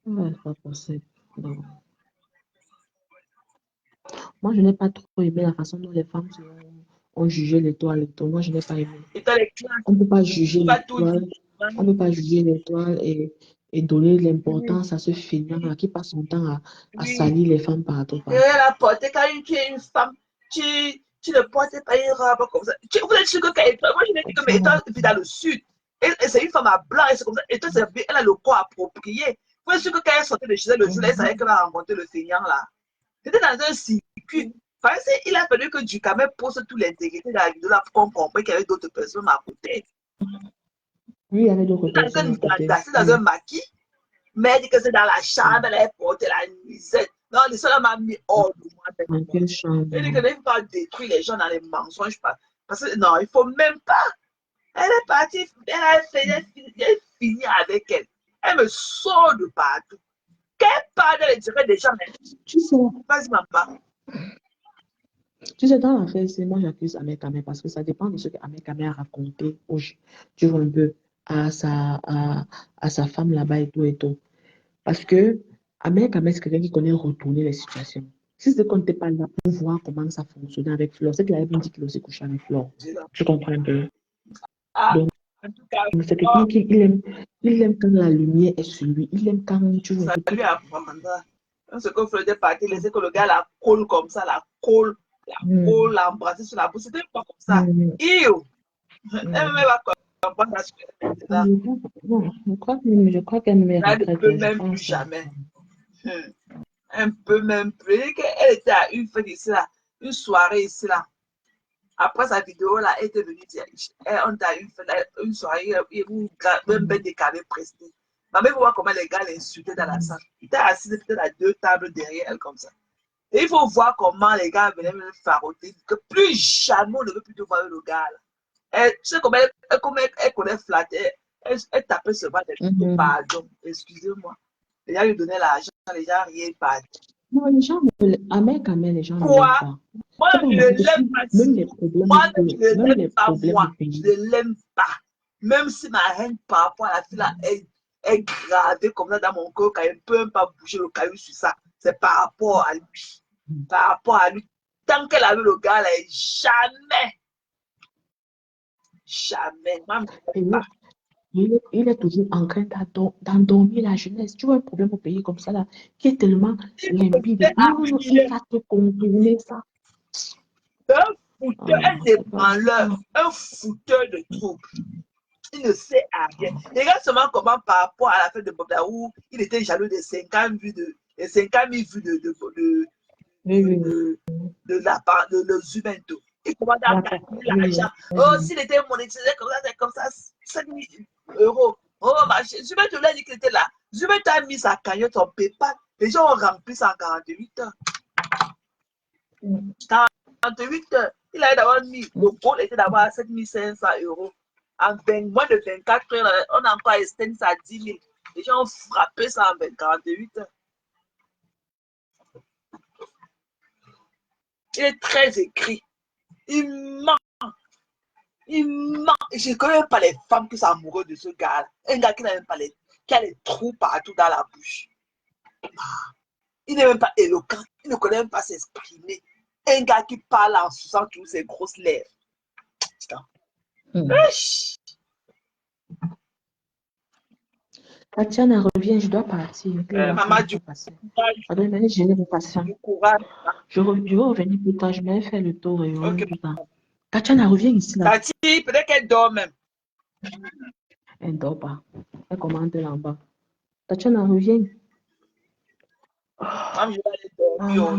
ouais, c'est pas possible. Non. Moi, je n'ai pas trop aimé la façon dont les femmes ont jugé l'étoile et tout. Moi, je n'ai pas aimé. Et dans les classes, On ne peut pas juger tu vas tout dire. l'étoile. On ne peut pas juger l'étoile et donner l'importance à ce feignant-là qui passe son temps à Oui. salir les femmes partout, Et partout. elle a porté, quand tu es une femme, tu ne portes pas une robe comme ça. Vous êtes sûr que quand Étoile, moi je me dis que mais Étoile vit dans le sud. Et c'est une femme à blanc, et c'est comme ça. Étoile, elle a le corps approprié. Vous êtes sûr que quand elle sortait de chez elle le jour, elle savait qu'elle va rencontrer le feignant là. C'était dans un circuit. Parce qu'il a fallu que Ducamel pose toute l'intégrité dans la vidéo là pour qu'on comprenne qu'il y avait d'autres personnes à côté. Oui, il y avait d'autres personnes à côté. C'est dans un maquis, mais elle dit que c'est dans la chambre, elle a porté la nuisette. Non, le seul m'a mis hors de moi. Dans quelle Elle dit chambre? que ne faut pas détruire les gens dans les mensonges. Parce que non, il ne faut même pas. Elle est partie, elle fini avec elle. Elle me sort de partout. Quelle part elle dirait des gens, mais Tu sais, vas-y, maman. dans l'affaire, c'est moi j'accuse Ahmed Kamé parce que ça dépend de ce que Ahmed Kamé a raconté, tu vois un peu, à sa femme là-bas et tout et tout. Parce que Ahmed Kamé, c'est quelqu'un qui connaît retourner les situations. Si c'est qu'on n'était pas là pour voir comment ça fonctionnait avec Flore, c'est qu'il avait dit qu'il aussi couché avec Flore. Tu comprends un peu? Ah, Donc, en tout cas, c'est oh, quelqu'un qui il aime quand la lumière est sur lui. Il aime quand tu vois un ça peu tout. lui apprendra. Ce qu'on faisait partir, laisser que le gars la colle comme ça, la colle, l'embrasser sur la bouche. C'était pas comme ça. Mm, Ew! Elle mm. va comprendre la suite maintenant. Bon, je crois qu'elle ne me Elle ne regrette, peut je même plus pense. jamais. Un peu même plus. Elle était à une fête ici là, une soirée ici là. Après sa vidéo là, elle était venue dire, on t'a une soirée où même ben des carrés prestés. Ma mère, vous voir comment les gars l'insultaient dans la salle. Il était assis peut-être à 2 tables derrière elle comme ça. Et il faut voir comment les gars venaient me faroter. Que plus jamais on ne veut plus te voir le gars là. Tu sais comment elle connaît flatter. Elle tapait seulement des photos, Mhm. pardon, excusez-moi. Les gens lui donnaient l'argent, les gens rien pas. Non, les gens, Ahmed Kamel, les gens ne l'aiment Quoi? pas. Moi, C'est pas je remarqué ne que l'aime pas. même les problèmes Moi, je de, ne même l'aime les pas, problèmes de moi. Je pays. ne l'aime pas. Même si ma haine par rapport à la fille là est gravée comme ça dans mon corps, quand elle ne peut même pas bouger le caillou sur ça. C'est par rapport à lui. Par rapport à lui. Tant qu'elle a vu le gars là, jamais. Jamais. Moi, je ne Et l'aime pas. il est toujours en train d'endormir la jeunesse. Tu vois un problème au pays comme ça, là, qui est tellement Il limpide. faisait Non, non, il habiller va te contourner ça. un Oh fouteur, un non, c'est pas ébranleur, bon. un fouteur de troubles. Il ne sait à rien. Regarde seulement comment par rapport à la fête de Bobda où il était jaloux des 50 vues des 50 000 vues Oui, oui, oui. de les humains. Il commence à D'accord. calculer Oui, l'argent. oui, Oh, oui. s'il était monétisé comme ça, 5 000 euros. Oh, Zubin te l'a dit qu'il était là. Zubin t'a mis sa cagnotte en PayPal. Les gens ont rempli ça en 48 heures. 48 heures. Il a d'avoir mis, le goal était d'avoir 7 500 euros. En moins de 24 heures, on a encore extendu ça à 10 000. Les gens ont frappé ça en 48 heures. Il est très écrit. Il ment. Il ment. Et je ne connais même pas les femmes qui sont amoureuses de ce gars-là. Un gars qui n'a même pas qui a les trous partout dans la bouche. Il n'est même pas éloquent. Il ne connaît même pas s'exprimer. Un gars qui parle en suçant toutes ses grosses lèvres. Tatiana, reviens, je dois partir. Maman, du Passer. courage. Pardon, mais je n'ai pas passé. Du courage. Je vais revenir plus tard. Je vais faire le tour et je reviens Ok. plus tard. Tatiana, reviens ici, là. Tati, peut-être qu'elle dort même. Elle ne dort pas. Elle commande là en bas. Tatiana, reviens. Moi, je vais aller dormir.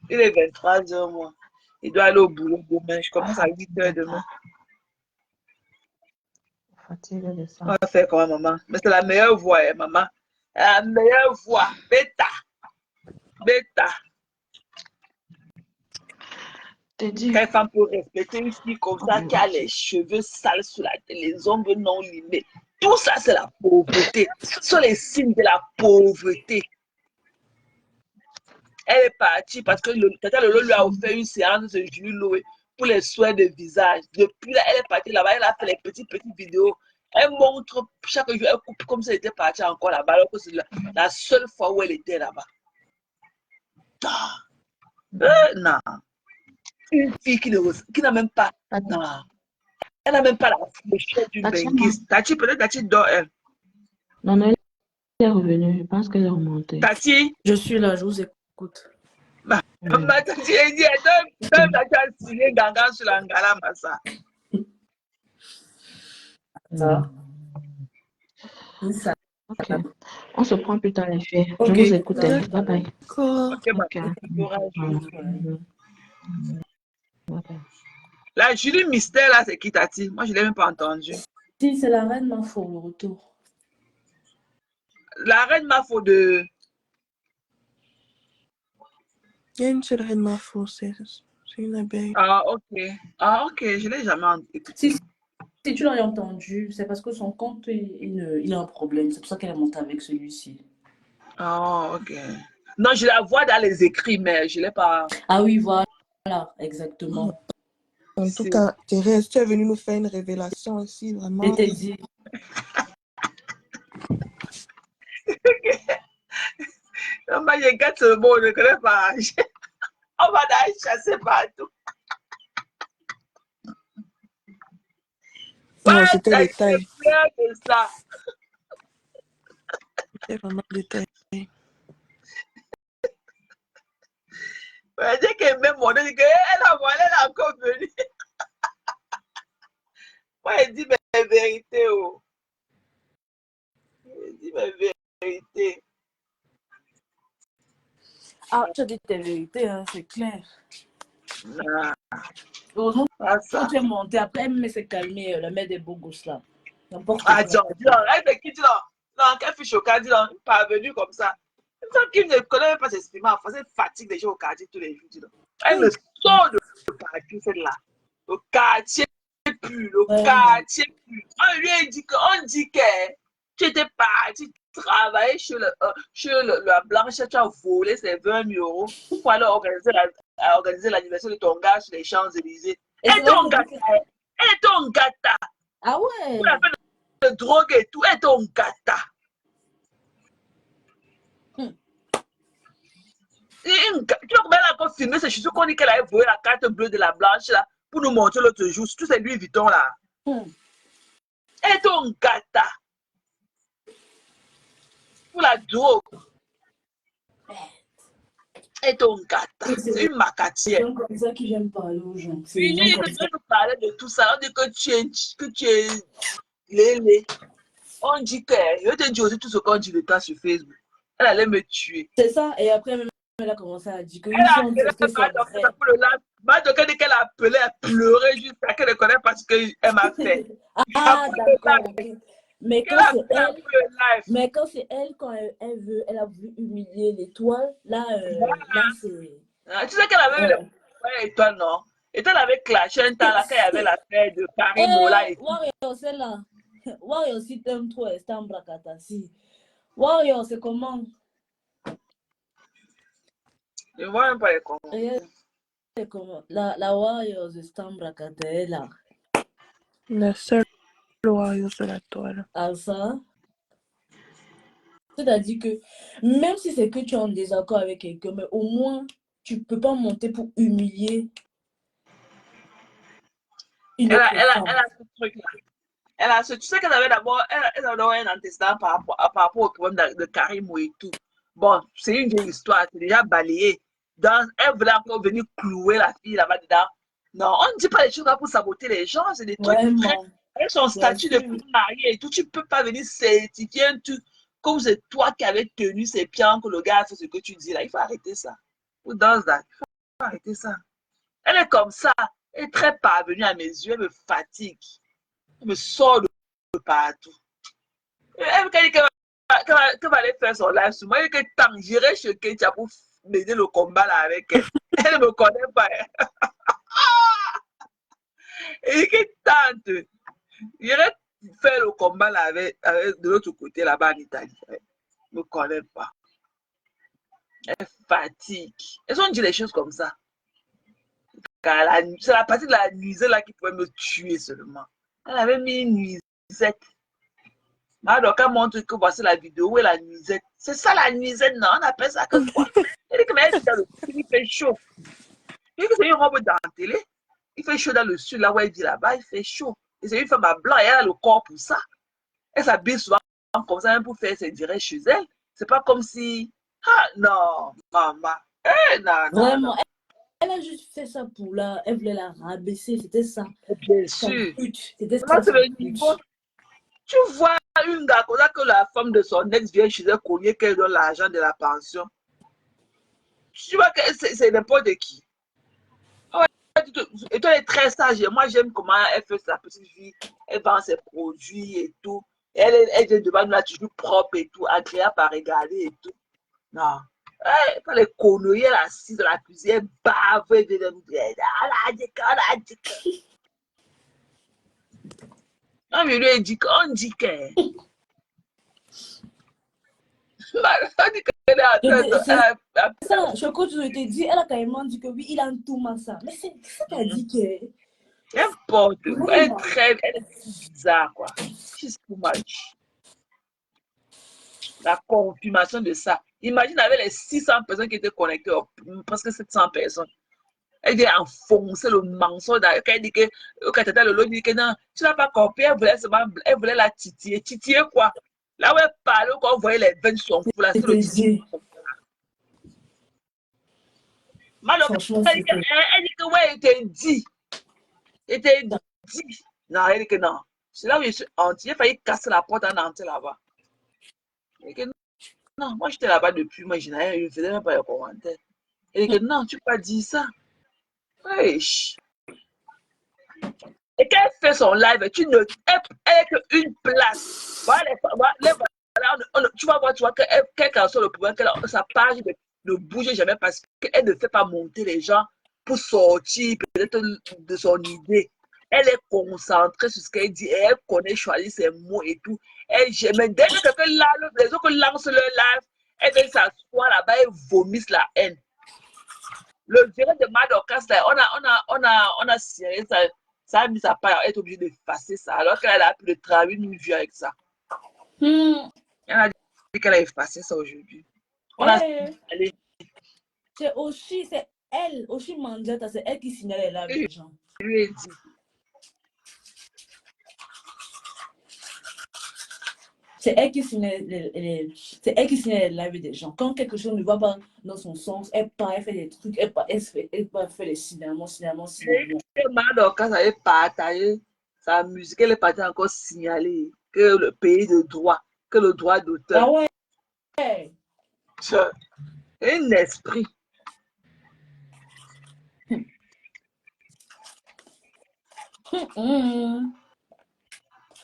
Il est 23 h, moi. Il doit aller au boulot demain. Je commence à 8 h demain. Fatiguée de ça. On va faire comment, maman? Mais c'est la meilleure voix, hein, maman. La meilleure voix. Bêta. Bêta. T'es dit. Quelle femme peut respecter une fille comme ça qui a les cheveux sales sur la tête, les ongles non limés? Tout ça, c'est la pauvreté. Ce sont les signes de la pauvreté. Elle est partie parce que Tata Lolo lui a offert une séance de Julie Loué pour les soins de visage. Depuis là, elle est partie là-bas, elle a fait les petites vidéos. Elle montre chaque jour, elle coupe comme si elle était partie encore là-bas, alors que c'est la seule fois où elle était là-bas. Non. Une fille qui n'a même pas. Non. Elle n'a même pas la fléchette d'une benguiste. Tati, peut-être Tati dort, elle. Non, non, elle est revenue. Je pense qu'elle est remontée. Tati. Je suis là, je vous écoute. Tati, elle dit, elle doit signer Ganga sur l'Angala, Massa. Ça. Ok. On se prend plus tard les filles. Ok. Je vous écoute. Bye bye. D'accord. Ok, Ok. La Julie Mystère, là, c'est qui, Tati? Moi, je ne l'ai même pas entendu. Si, c'est la reine Mafo, le retour. La reine Mafo de... Il y a une seule reine Mafo, c'est une abeille. Ah, ok. Ah, ok, je ne l'ai jamais écouté. Si tu l'as entendu, c'est parce que son compte, il a un problème. C'est pour ça qu'elle est montée avec celui-ci. Ah, ok. Non, je la vois dans les écrits, mais je ne l'ai pas... Ah oui, voilà, exactement. En tout cas, Thérèse, tu es venue nous faire une révélation ici, vraiment. Je t'ai dit. Non, mais je regarde ce mot, je ne connais pas. On va aller chasser partout. Non, c'était les tailles. De ça. C'était vraiment des tailles. Ouais, dès qu'elle met mon nom, elle est encore venue. Moi, elle dit mes vérités. Oh. Elle dit mes vérités. Ah, tu as dit tes vérités, hein, c'est clair. Non. Heureusement Ça. que tu es monté. Après, elle s'est calmée, la mère des beaux gosses là. N'importe Ah, quoi. dis donc, elle fait qui, dis donc? Non, quelle fiche au quartier, dis donc, parvenue comme ça. Une femme qui ne connaît même pas s'exprimer en français, fatigue les gens au quartier tous les jours, dis donc. Elle me sort de quartier, celle-là. Le quartier pur, le quartier pur. On lui dit que tu étais parti travailler chez la blanche, tu as volé ses 20 000 euros pour aller organiser l'anniversaire de ton gars sur les Champs-Élysées. Et ton gâta. Ah ouais. Tu as fait de drogue et tout, et ton gâta. Tu vois comment elle a encore filmé, c'est juste qu'on dit qu'elle avait volé la carte bleue de la blanche là pour nous montrer l'autre jour. Tout c'est Louis Vuitton là. Et ton gata. Pour la drogue. Et ton gata. C'est une macatière. C'est comme ça que j'aime parler aux gens. C'est Oui, les gens comme ça. nous parler de tout ça. On dit que tu es lélé. On dit que, je te dis aussi tout ce qu'on dit de toi sur Facebook. Elle allait me tuer. C'est ça, et après, même, elle a commencé à dire que Elle oui, a si on dit appelé est-ce que c'est vrai. pour le lave. Madoka dit qu'elle a appelé, elle pleurait jusqu'à qu'elle ne connaît pas ce qu'elle m'a fait. Ah, Après le d'accord. live, Ok. Mais qu'elle quand a c'est appelé elle, après le live. mais quand c'est elle, quand elle veut, elle a voulu humilier l'étoile, là, là c'est. Ah, tu sais qu'elle avait eu le problème et toi, non? Et toi, elle avait clashé un temps là, quand il y avait l'affaire de Paris Mola et tout. Warrior, c'est là. Warrior, si t'aimes trop, c'est un bracata. Si. Warrior, c'est comment? Je ne vois même pas les commentaires. C'est comment? La Warrior, c'est un bracata, elle est là. Le seul Warrior de la toile. À ça. C'est-à-dire que même si c'est que tu es en désaccord avec quelqu'un, mais au moins, tu ne peux pas monter pour humilier une autre femme. Elle a ce truc-là. Elle a ce, tu sais qu'elle avait d'abord un antécédent par rapport au problème de Karim et tout. Bon, c'est une vieille histoire, c'est déjà balayé. Donc, elle voulait encore venir clouer la fille là-bas dedans. Non, on ne dit pas les choses là pour saboter les gens, c'est des trucs très. Vraiment, Avec son bien statut de sûr. marié et tout, tu ne peux pas venir certifier un truc comme c'est toi qui avais tenu ses pieds que le gars a fait ce que tu dis là. Il faut arrêter ça. Who does that? Il faut arrêter ça. Elle est comme ça. Elle est très parvenue à mes yeux, elle me fatigue. Elle me sort de partout. Elle dit qu'elle va aller faire son live sur moi. Elle dit que tant j'irai chez Ketia pour m'aider le combat là avec elle. Elle ne me connaît pas. Elle dit que tante, j'irai faire le combat là avec de l'autre côté là-bas en Italie. Elle ne me connaît pas. Elle fatigue. Elles ont dit les choses comme ça. C'est la partie de la nuisette là qui pouvait me tuer seulement. Elle avait mis une nuisette. Alors, quand montre que voici la vidéo, où est la nuisette? C'est ça la nuisette, non? On appelle ça que quoi? Elle dit que mais elle dit dans le sud, il fait chaud. Elle dit que c'est une robe dentelée. Il fait chaud dans le sud, là où elle dit là-bas, il fait chaud. Et c'est une femme à blanc et elle a le corps pour ça. Elle s'habille souvent comme ça, même pour faire ses directs chez elle. C'est pas comme si. Ah non, maman. Eh, non, non, Vraiment, non. elle a juste fait ça pour là. Elle voulait la rabaisser, c'était ça. Bien Son sûr. but. C'était Moi, ça c'est son le but. niveau. Tu vois une gars comme ça que la femme de son ex vient chez elle cogner qu'elle donne l'argent de la pension. Tu vois que c'est n'importe qui. Ouais, et toi, elle est très sage. Et moi, j'aime comment elle fait sa petite vie. Elle vend ses produits et tout. Elle vient devant nous là, toujours propre et tout, agréable à regarder et tout. Non. Pas les conneries, elle est assise dans la cuisine, elle bave, elle vient nous dire, ah là, non, mais lui, on dit que. On dit qu'elle est en train de. Ça, Choco, tu te dis, elle a carrément dit que oui, il a un tout ça. Mais c'est ça qu'elle dit que. N'importe quoi. Elle Vraiment. est bizarre, quoi. She's too much. La confirmation de ça. Imagine avec les 600 personnes qui étaient connectées, presque 700 personnes. Elle vient enfoncer le mensonge. Elle dit que, quand le lot, dit que non, tu n'as pas compris. Elle voulait la titiller. Titiller quoi? Là où elle parlait, quand on voyait les veines sont fous, là, c'est le titiller. Franchement, Elle dit que, ouais, elle était dit. Elle était dit. Non, elle dit que non. C'est là où je suis entier. J'ai failli casser la porte en entier là-bas. Elle dit que non, moi j'étais là-bas depuis, moi je ne faisais même pas les commentaires. Elle dit que non, tu peux pas dire ça. Wesh. Et quand elle fait son live, elle est qu'une place. Voilà, tu vas voir, quel qu'en soit le problème, sa page ne bouge jamais parce qu'elle ne fait pas monter les gens pour sortir peut-être de son idée. Elle est concentrée sur ce qu'elle dit et elle connaît choisir ses mots et tout. Mais dès que quelqu'un les autres lancent leur live, elle vient s'asseoir là-bas et vomissent la haine. Le direct de Madocas, on a serré ça. Ça a mis sa part à être obligée d'effacer ça, alors qu'elle a plus de travail, une vue avec ça. Elle a dit qu'elle a effacé ça aujourd'hui. On a signalé. C'est aussi, c'est elle, aussi Mandjata, c'est elle qui signale là les gens. Je lui ai dit. C'est elle qui signe c'est elle qui signe les lives des gens. Quand quelque chose ne va pas dans son sens, elle part, elle fait des trucs, elle fait des signalements. Quand elle avait partagé sa musique, elle est partie encore signaler que le pays de droit, que le droit d'auteur. Ah ouais. Un esprit.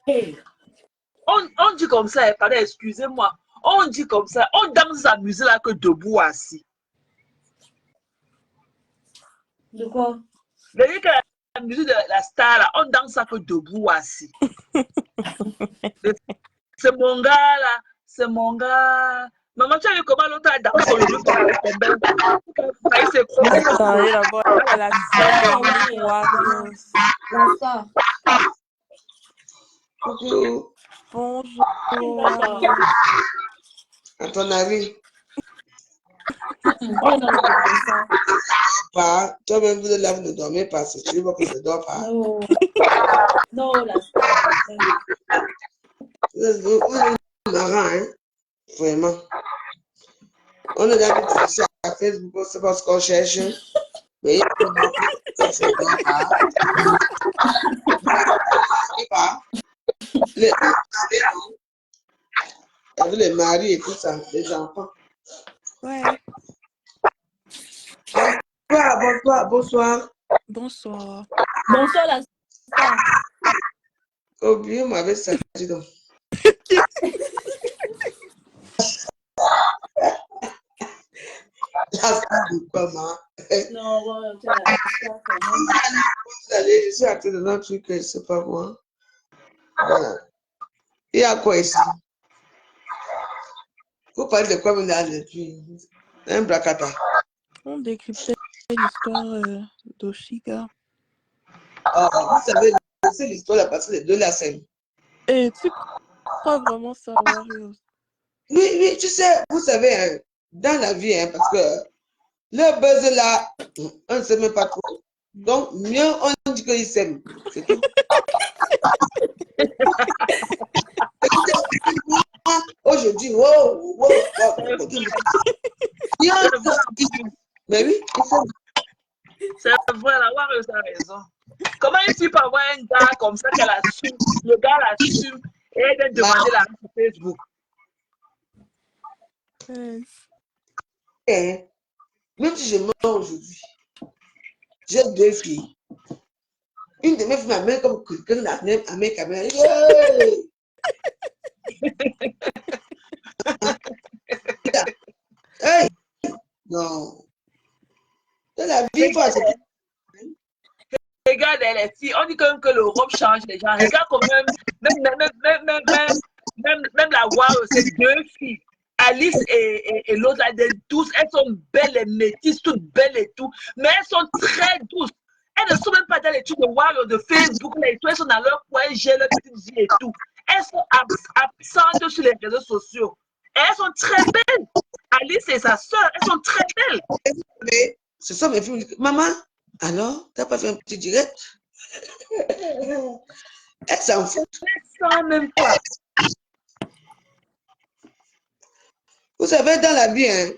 Hey. On dit comme ça, pardon, excusez-moi. On dit comme ça, on danse sa musique là que debout assis. De quoi? Dès que la musique de la star là, on danse ça que debout assis. C'est mon gars là, c'est mon gars. Maman, tu as vu comment l'autre a dansé aujourd'hui pour Attendez, là-bas, la sœur de Warriors. La star. Coucou. Bonjour. À ton avis, On est dans le ça. pas. Toi-même, vous là, vous ne dormez pas. C'est tu vois que je ne dors pas. Non. Non, la star. Vous êtes marrant, hein? Vraiment. On est là pour chercher à Facebook, c'est parce qu'on cherche. Mais il y a ça ne dort pas. Avec les maris et tout ça, les enfants. Ouais. Bonsoir. Bonsoir. Bonsoir, la star. Oh bien, on m'avait ça, dis donc. La star de quoi, ma? Non, bon, tu as la star quand même. Allez, je suis à côté de notre truc, je ne sais pas moi. Voilà. Il y a quoi ici? Vous parlez de quoi maintenant depuis? Un bracata. On décryptait l'histoire d'Oshiga. Vous savez, c'est l'histoire de la partie de deux la scène. Et tu crois vraiment ça, Warriors? Oui, tu sais, vous savez, hein, dans la vie, hein, parce que le buzz là, on ne sait même pas trop. Donc, mieux on dit qu'ils s'aiment. C'est tout. Aujourd'hui, wow. Mais oui, ils s'aiment. C'est vrai, la Warriors a raison. Comment une fille peut avoir un gars comme ça qu'elle assume, le gars l'assume et elle vient demander la sur Facebook? Même si je meurs aujourd'hui, j'ai deux filles. Une de mes filles m'amène comme quelqu'un d'amène à mes caméras. Hey! Non. Dans la vie, il faut accepter. Regarde les filles, on dit quand même que l'Europe change les gens. Regarde quand même la Warriors, c'est deux filles. Alice et l'autre, là, douces, elles sont belles et métisses, toutes belles et tout, mais elles sont très douces. Elles ne sont même pas dans les trucs de Warriors, de Facebook, là, et tout. Elles sont dans leur coin, j'ai leur petite vie et tout. Elles sont absentes sur les réseaux sociaux. Et elles sont très belles. Alice et sa soeur, elles sont très belles. Mais ce sont mes filles. Maman, alors, tu n'as pas fait un petit direct? Elles s'en foutent. Elles ne même pas. Vous savez, dans la vie, hein,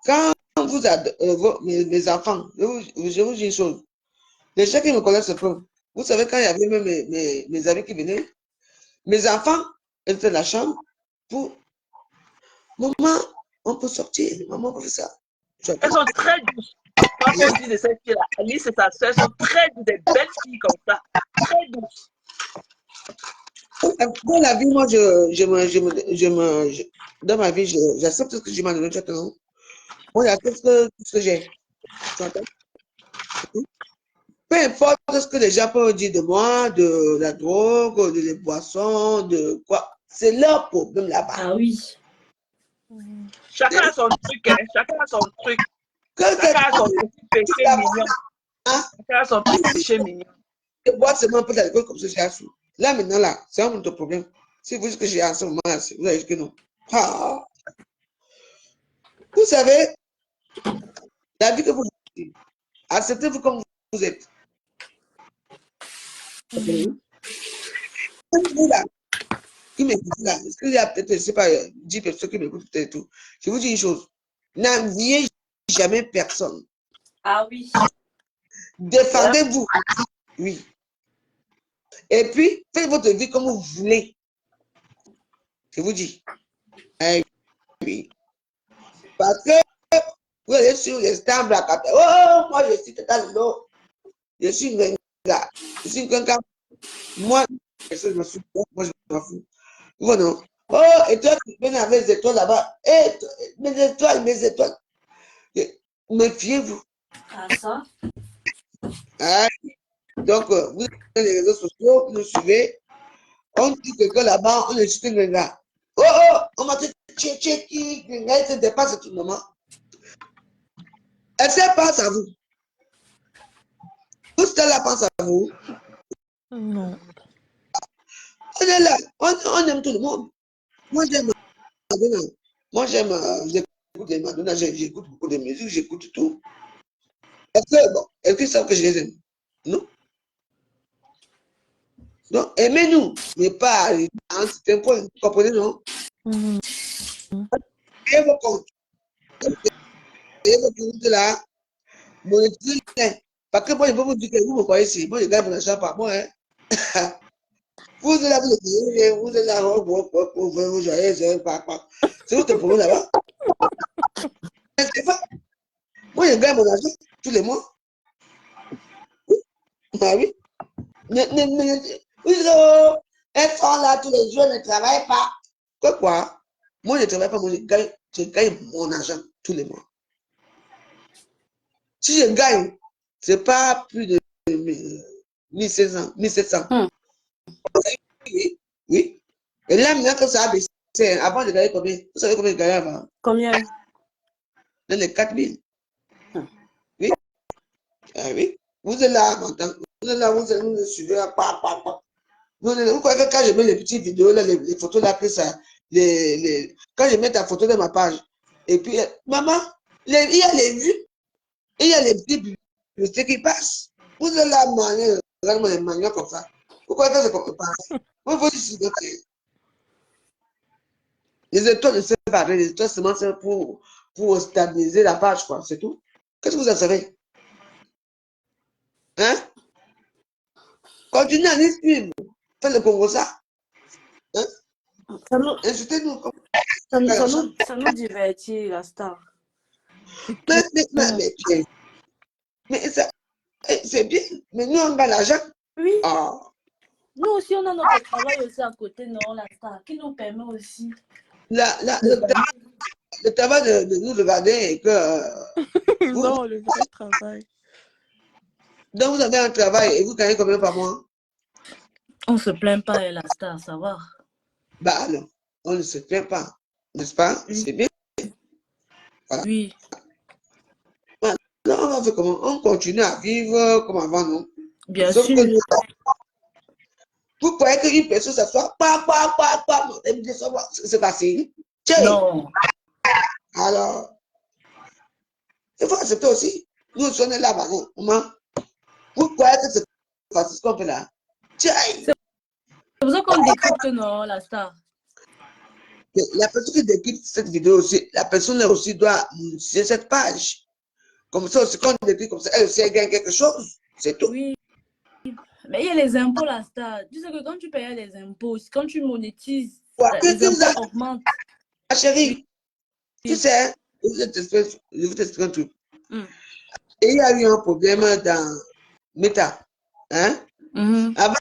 quand vous mes enfants, je vous dis une chose. Les gens qui me connaissent peu, vous savez, quand il y avait même mes amis qui venaient, mes enfants étaient dans la chambre pour maman, on peut sortir, maman, on peut faire ça. Elles sont très douces. Moi, quand on dit de cette fille-là, Alice et sa soeur sont très douces, des belles filles comme ça. Très douces. Dans la vie, moi, dans ma vie, j'accepte ce que je m'en donne maintenant. Moi, j'accepte ce que j'ai. Tu entends? Peu importe ce que les gens peuvent dire de moi, de la drogue, de les boissons, de quoi, c'est leur problème là-bas. Ah oui. Chacun a son truc, hein. Chacun a son truc. Que Chacun a son petit péché mignon. Hein? Chacun a son péché mignon. Je bois seulement un peu d'alcool comme ça, j'ai assez. Là, maintenant, là, c'est un autre problème. Si vous dites que j'ai en ce moment, vous allez dire que non. Ah. Vous savez, la vie que vous vivez, acceptez-vous comme vous êtes. Vous là, qui m'écoute là, parce qu'il y a peut-être, je ne sais pas, 10 personnes qui m'écoutent peut-être tout. Je vous dis une chose, n'enviez jamais personne. Ah oui. Défendez-vous. Oui. Et puis, faites votre vie comme vous voulez. Je vous dis. Eh oui. Parce que vous allez sur les stands là, oh, moi je suis total non. Je suis un gars. Je suis quelqu'un. Moi, je me suis, moi je m'en fous. Voilà. Oh, et toi, tu viens avec les étoiles là-bas. Eh, mes étoiles. Méfiez-vous. Ah ça. Hein? Donc, vous avez les réseaux sociaux, vous nous suivez. On dit quelqu'un là-bas, on est un gars. Oh, oh, on m'a dit, qui, le gars, il te dépasse à tout moment. Elle sait pas à vous. Tout cela pense à vous. Non. On est là, on aime tout le monde. Moi, j'aime Madonna. Moi, j'aime, j'écoute les Madonna, j'écoute beaucoup de musique, j'écoute tout. Est-ce qu'ils savent que je les aime? Non. Donc, aimez-nous, mais pas à un certain point. Vous comprenez, non? Mhm. Ayez vos comptes. Ayez vos comptes là. Monétisez. Parce que moi, je peux vous dire que vous me croyez ici. Moi, je gagne mon argent par mois. Hein. Vous êtes là, vous êtes là, vous joyeux, c'est votre problème là-bas. C'est pas. Moi, je gagne mon argent tous les mois. Ah oui. Elles sont là tous les jours, elles ne travaillent pas. Quoi? Moi, je ne travaille pas, moi, je gagne mon argent tous les mois. Si je gagne, ce n'est pas plus de 1500, 1700. Oui, oui. Et là, maintenant que ça a baissé, avant de gagner combien? Vous savez combien je gagnais avant? Combien? Dans les 4000. Oui. Ah oui. Vous êtes là, maintenant. Vous êtes là, vous nous suivez. Vous croyez que quand je mets les petites vidéos, là, les photos là, que ça, quand je mets ta photo dans ma page, et puis, maman, il y a les vues, et il y a les petits publicités qui passent. Vous êtes là, regarde-moi les manières comme ça. Vous croyez que c'est comme ça? Vous voyez ici, les étoiles ne servent pas, les étoiles seulement servent pour stabiliser la page, quoi, c'est tout. Qu'est-ce que vous en savez? Hein? Continuez à nous suivre. Faites le Congo ça. Hein? Ça nous, Insultez-nous comme ça nous divertit, la star. mais ça, c'est bien. Mais nous, on gagne l'argent. Oui. Ah. Nous aussi, on a notre travail aussi à côté, non, la star, qui nous permet aussi. Le travail de nous regarder et que Non, le vrai travail. donc vous avez un travail et vous gagnez combien par mois? On se plaint pas, la star, ça va. Bah alors, on ne se plaint pas, n'est-ce pas? Oui. C'est bien. Voilà. Oui. Voilà. Donc, on va faire comment? On continue à vivre comme avant, non? Bien Sauf sûr. que vous croyez qu'une personne s'assoit, c'est facile. Non. Alors, il faut accepter aussi. Nous, on est là-bas, non? Vous croyez que c'est facile ce qu'on fait là? C'est pour ça qu'on décrypte, non, la star. La personne qui décrypte cette vidéo aussi, la personne aussi doit monétiser cette page. Comme ça aussi, quand on décrypte comme ça, elle aussi elle gagne quelque chose. C'est tout. Oui. Mais il y a les impôts, la star. Tu sais que quand tu payes les impôts, quand tu monétises, les impôts augmentent. Ma chérie, Oui. tu sais, je vais t'expliquer un truc. Mm. Et il y a eu un problème dans Meta. Hein? Avant,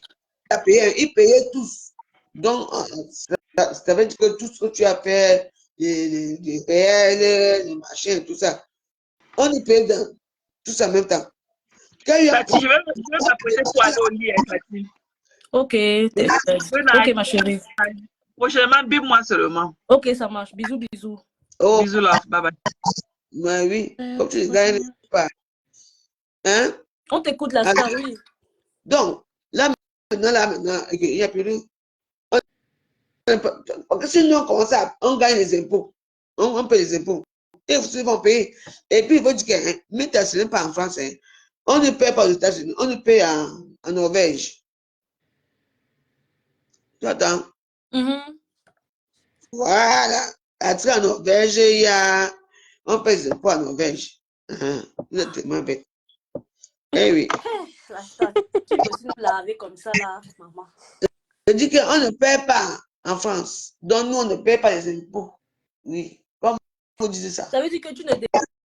ils payaient tous. Donc, ça veut dire que tout ce que tu as fait, les PL, les machins, tout ça, on y paye dans tout ça en même temps. Cathy, je vais m'apprêter pour aller au lit, Cathy. Ok, ok, ma chérie. Prochainement, bip-moi seulement. Ok, ça marche. Bisous, bisous. Oh, Bisous, love. Bye bye. mais oui, comme tu gagnes pas. Hein? On t'écoute, la star, oui. Donc, là, maintenant, il n'y a plus rien. Sinon, on commence on gagne les impôts. On paye les impôts. Et vous vont payer. Et puis, il faut dire que, mais ce n'est pas en France. Hein. On ne paye pas aux États-Unis. On ne paye en Norvège. Tu attends. Mhm. Voilà. Après, en Norvège, il y a... On fait des impôts en Norvège. Vous êtes tellement bête. Eh oui. La star, tu veux aussi nous laver comme ça là, maman. Je dis qu'on ne paie pas en France. Donc, nous, on ne paie pas les impôts. Oui. Comme vous dites ça. Ça veut dire que tu ne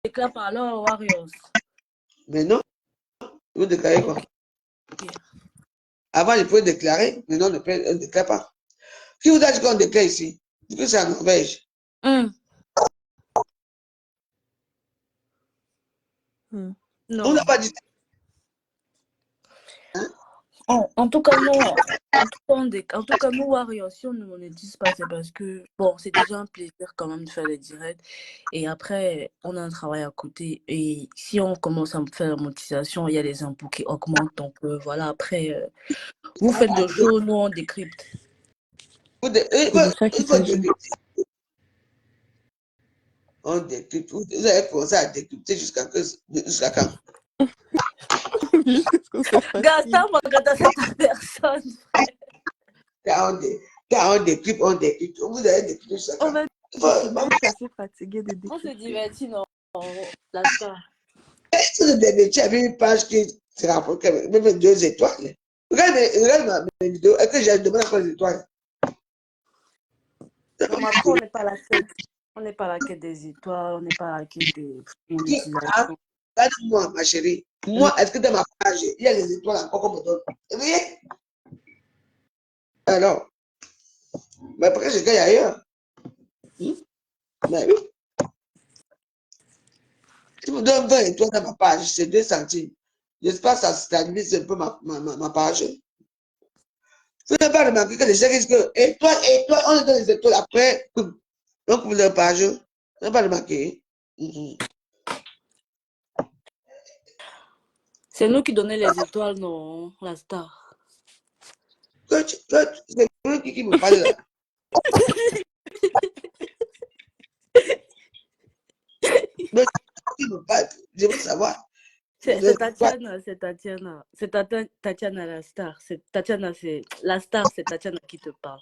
déclares pas alors Warriors. Mais non, vous déclarez quoi? Ok. Avant, il pouvait déclarer, mais non, on ne déclare pas. Qui vous a dit qu'on déclare ici? Du coup, c'est en Norvège. On Non. n'a pas dit ça. En tout cas, non. En tout cas, nous, Warriors, si on ne monétise pas, c'est parce que, bon, c'est déjà un plaisir quand même de faire les directs. Et après, on a un travail à côté. Et si on commence à faire la monétisation, il y a les impôts qui augmentent. Donc, voilà, après, vous faites le show, nous, on décrypte. Il de ça qu'il faut s'agit. décrypter. On décrypte. Vous avez commencé à décrypter jusqu'à quand? Jusqu'à ce qu'on se fatigue. Gaston, regarde cette personne. Quand on décrypte, on décrypte. Vous avez décrypté jusqu'à On quand? va Il faut décrypter, je suis assez fatiguée de On se décrypter. divertit, non? La star. tu as vu une page qui se rapporte même 2 étoiles. Regarde ma vidéo. Est-ce que j'ai demandé encore des étoiles? Non, mais après, on n'est pas à la quête. On n'est pas à la quête des étoiles, on n'est pas à la quête de monétisation. Regarde-moi, ma chérie. Moi, est-ce que dans ma page, il y a les étoiles encore qu'on me donne? Rien. Alors, mais après, je gagne ailleurs. Mais oui. Tu me donnes 20 étoiles dans ma page, c'est 2 centimes. J'espère que ça stabilise un peu ma page. Vous n'avez pas remarqué que les gens disent que étoile, on donne les étoiles après, on coupe leur page. Vous n'avez pas remarqué? C'est nous qui donnons les étoiles, non, la star. C'est lui qui me parle là. Mais qui me parle, je veux savoir. C'est Tatiana, c'est Tatiana. C'est Tatiana la star. C'est Tatiana, c'est la star, c'est Tatiana qui te parle.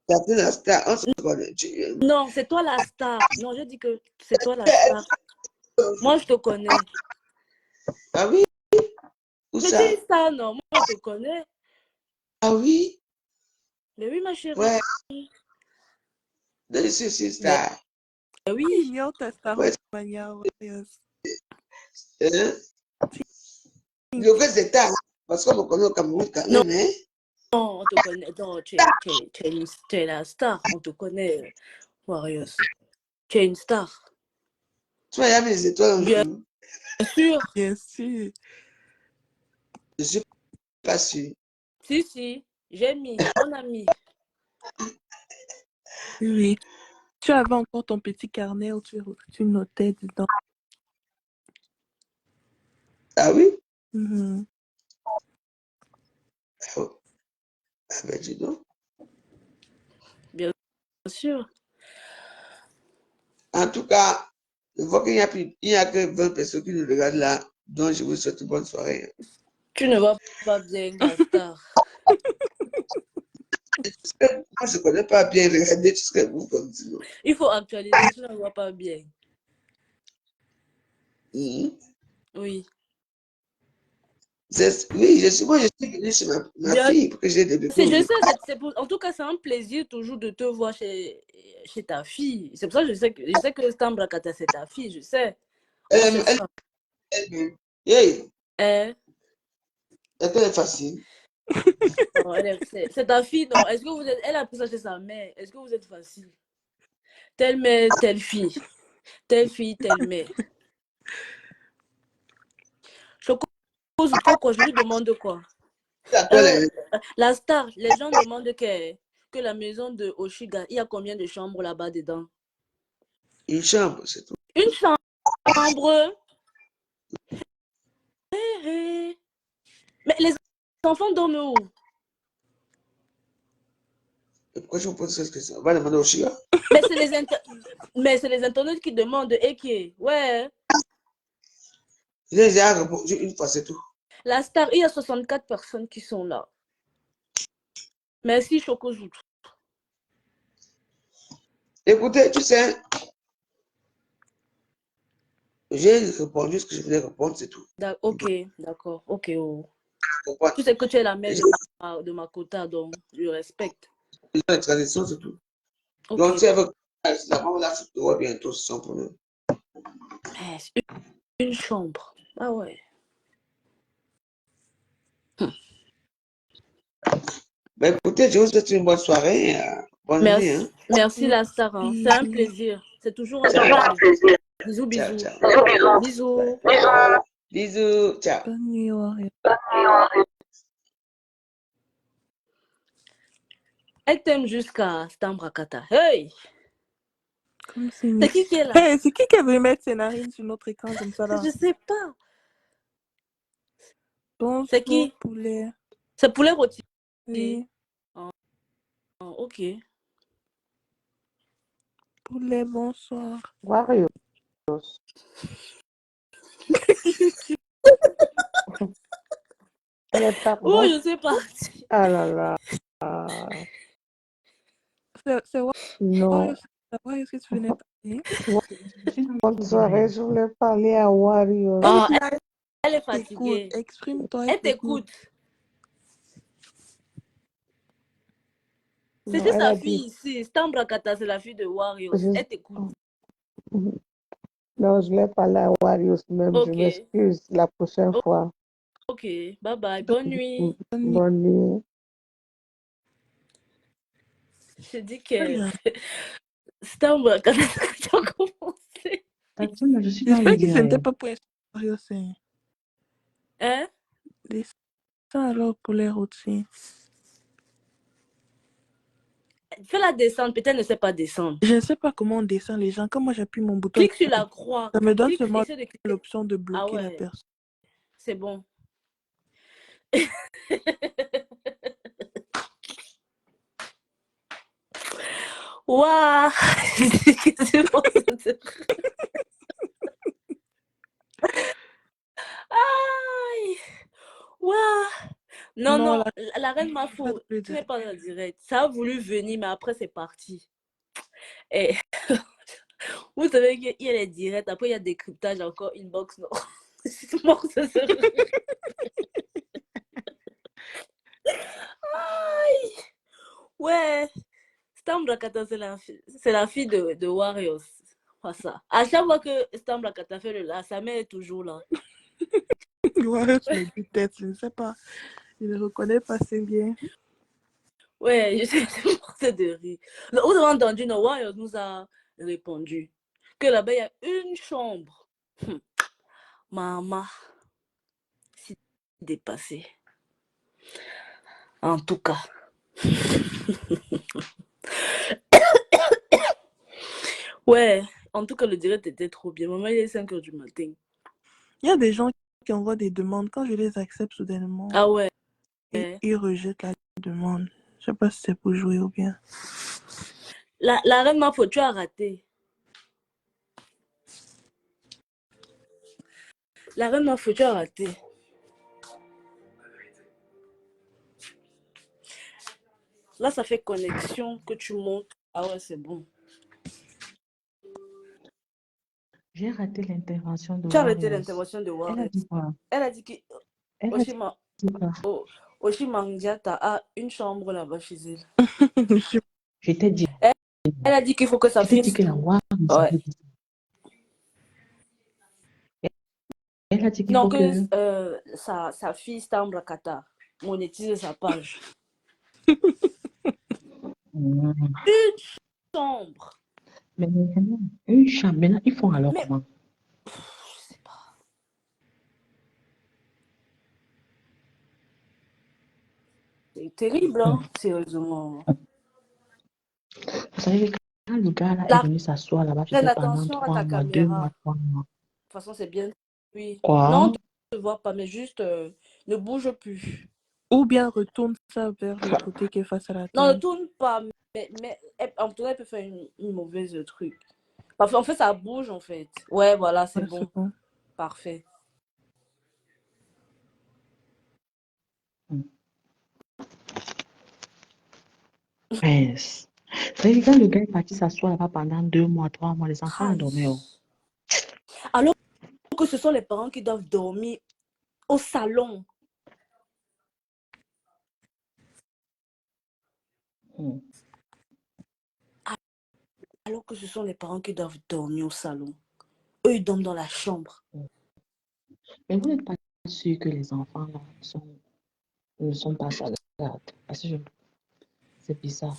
La star, on se connaît. Non, c'est toi la star. Non, je dis que c'est toi la star. Moi, je te connais. Ah oui? Où Je ça? dis ça, non, moi, je te connais. Ah oui? Mais oui, ma chérie. Ouais. Je suis star. Mais On oui. ignore ta star Ouais. de manière warriors. Hein? Je veux que c'est tard, parce qu'on me connaît au Cameroun quand Non, même, hein? non, on te connaît. Non, tu es la star. On te connaît, Warriors. Tu es une star. Tu m'as mis les étoiles en Bien film. sûr. Bien sûr. Je suis pas sûr. Si, j'ai mis. On a mis. Oui. Tu avais encore ton petit carnet où tu notais dedans. Ah oui? Mhm. Oh. Ah ben dis donc. Bien sûr. En tout cas, je vois qu'il n'y a que 20 personnes qui nous regardent là. Donc, je vous souhaite une bonne soirée. Tu ne vois pas bien la star. Moi, je ne connais pas bien regarder tout ce que vous continuez. Il faut actualiser, tu ne vois pas bien. Oui, Oui. moi, je suis venue chez ma Bien fille pour que j'ai des bébés. je sais, en tout cas, c'est un plaisir toujours de te voir chez ta fille. C'est pour ça que je sais que Stambra, c'est ta fille, je sais. On sait ça. Hey, Hein? est-ce qu'elle est facile? Non, c'est ta fille, non. Est-ce que vous êtes. Elle a pris ça chez sa mère. Est-ce que vous êtes facile? Telle mère, telle fille. Telle fille, telle mère. Je pose trop quoi? Je lui demande quoi? La star, les gens demandent que la maison de Oshiga, il y a combien de chambres là-bas dedans? Une chambre, c'est tout. Une chambre? Mais les enfants dorment où? Pourquoi je vous pose cette question? On va demander au chien. Mais c'est les internautes qui demandent et qui? Ouais. Je les ai répondu une fois, c'est tout. La star, il y a 64 personnes qui sont là. Merci, Chokozou. Écoutez, tu sais, j'ai répondu ce que je voulais répondre, c'est tout. Ok, d'accord. Ok. Oh. Pourquoi? Tu sais que tu es la mère de ma quota, donc je respecte. Les traditions, c'est tout. Ok. Donc, si elle veut la maman là, tu vois bientôt, c'est son problème. Une chambre. Ah ouais. Ben, écoutez, je vous souhaite une bonne soirée. Bonne nuit. Hein. Merci la star. Hein. C'est un plaisir. C'est toujours un plaisir. Bisous, bisous. Ciao, ciao. Bisous. Bisous. Ciao. Bonne nuit, Wario. Elle t'aime jusqu'à Stambrakata. Hey! Comme c'est C'est qui est là? Hey, c'est qui est venu mettre ses narines sur notre écran comme ça là? Je sais pas. Bonjour, C'est qui? poulet. C'est poulet rôti. Oui. Oh, ok. Poulet, bonsoir. Wario. Elle est pas Oh, bonne. je sais pas. Ah là là. C'est Non. Wario, est-ce que tu venais parler? Bonne soirée, je voulais parler à Wario. Oh, elle est T'écoute, fatiguée. exprime-toi. Elle t'écoute. C'est Non, juste elle sa a fille dit. ici. Stambrakata, c'est la fille de Warriors. Elle t'écoute. Non, je voulais parler à Wario même. Je Ok. m'excuse la prochaine fois. Ok. Bye bye. Bonne nuit. Bonne nuit. Je dis que Stambrakata, tu as commencé. Je suis J'espère que ce n'était pas pour Wario, c'est. Hein? Descends alors pour les rôtis. Fais-la descendre. Peut-être elle ne sait pas descendre. Je ne sais pas comment on descend les gens. Quand moi j'appuie mon bouton, Clique sur la croix. ça me donne Clique, seulement essaie de cliquer. l'option de bloquer Ah la ouais. personne. C'est bon. Waouh! C'est bon, aïe! Waouh! Non, Non, non, la reine m'a pas fou. de Tu n'es pas en direct. Ça a voulu venir, mais après, c'est parti. Et vous savez qu'il y a les directs, après, il y a décryptage encore, inbox, non. C'est mort, ça se aïe! Ouais! Stambrakata, c'est la fille de Warriors. Pas ça. À chaque fois que Stambrakata fait le là, sa mère est toujours là. Wario me dit tête, je ne sais pas. Je ne reconnais pas assez bien. Ouais, je suis morte de rire. Vous avez entendu, no Warriors nous a répondu que là-bas, il y a une chambre. Maman, si dépassé. En tout cas. Ouais, en tout cas, le direct était trop bien. Maman, il est 5 h du matin. Il y a des gens qui envoient des demandes. Quand je les accepte soudainement, Ah ouais. et ils rejettent la demande. Je sais pas si c'est pour jouer ou bien. La reine m'a faut, tu as raté. La reine m'a faut, tu as raté. Là, ça fait connexion que tu montes. Ah ouais, c'est bon. J'ai raté l'intervention de Tu as arrêté Warriors. l'intervention de Elle a Warriors. dit quoi? Elle a dit que Elle a dit quoi? Oshimandiata a une chambre là-bas chez elle. Je t'ai dit. Elle a dit qu'il faut que sa Je t'ai fille... dit que la Warriors Ouais. avait dit ça. Elle a dit qu'il Non, faut que que... sa fille Stambrakata monétise sa page. Une chambre. Mais maintenant, une chambre. Maintenant, ils font alors comment? Je sais pas. C'est terrible, hein, sérieusement. Vous savez, quand le gars là est venu s'asseoir là-bas, Fais c'était pendant attention à 3 ta mois, 2 caméra. mois, 3 mois. De toute façon, c'est bien. Oui. Quoi? Non, tu ne vois pas, mais juste ne bouge plus. Ou bien retourne ça vers le côté qui est face à la Non, ne table. tourne pas. Mais en tout cas, elle peut faire une mauvaise truc. En fait, ça bouge, en fait. Ouais, voilà, c'est Ouais, bon. bon. Parfait. Mince. C'est quand le gars est parti s'asseoir là-bas pendant 2 mois, 3 mois, les enfants ont Aïe. dormi. Oh. Alors que ce sont les parents qui doivent dormir au salon. Hmm. Alors que ce sont les parents qui doivent dormir au salon. Eux, ils dorment dans la chambre. Mais vous n'êtes pas sûr que les enfants là, ne sont pas salades. Parce que c'est bizarre.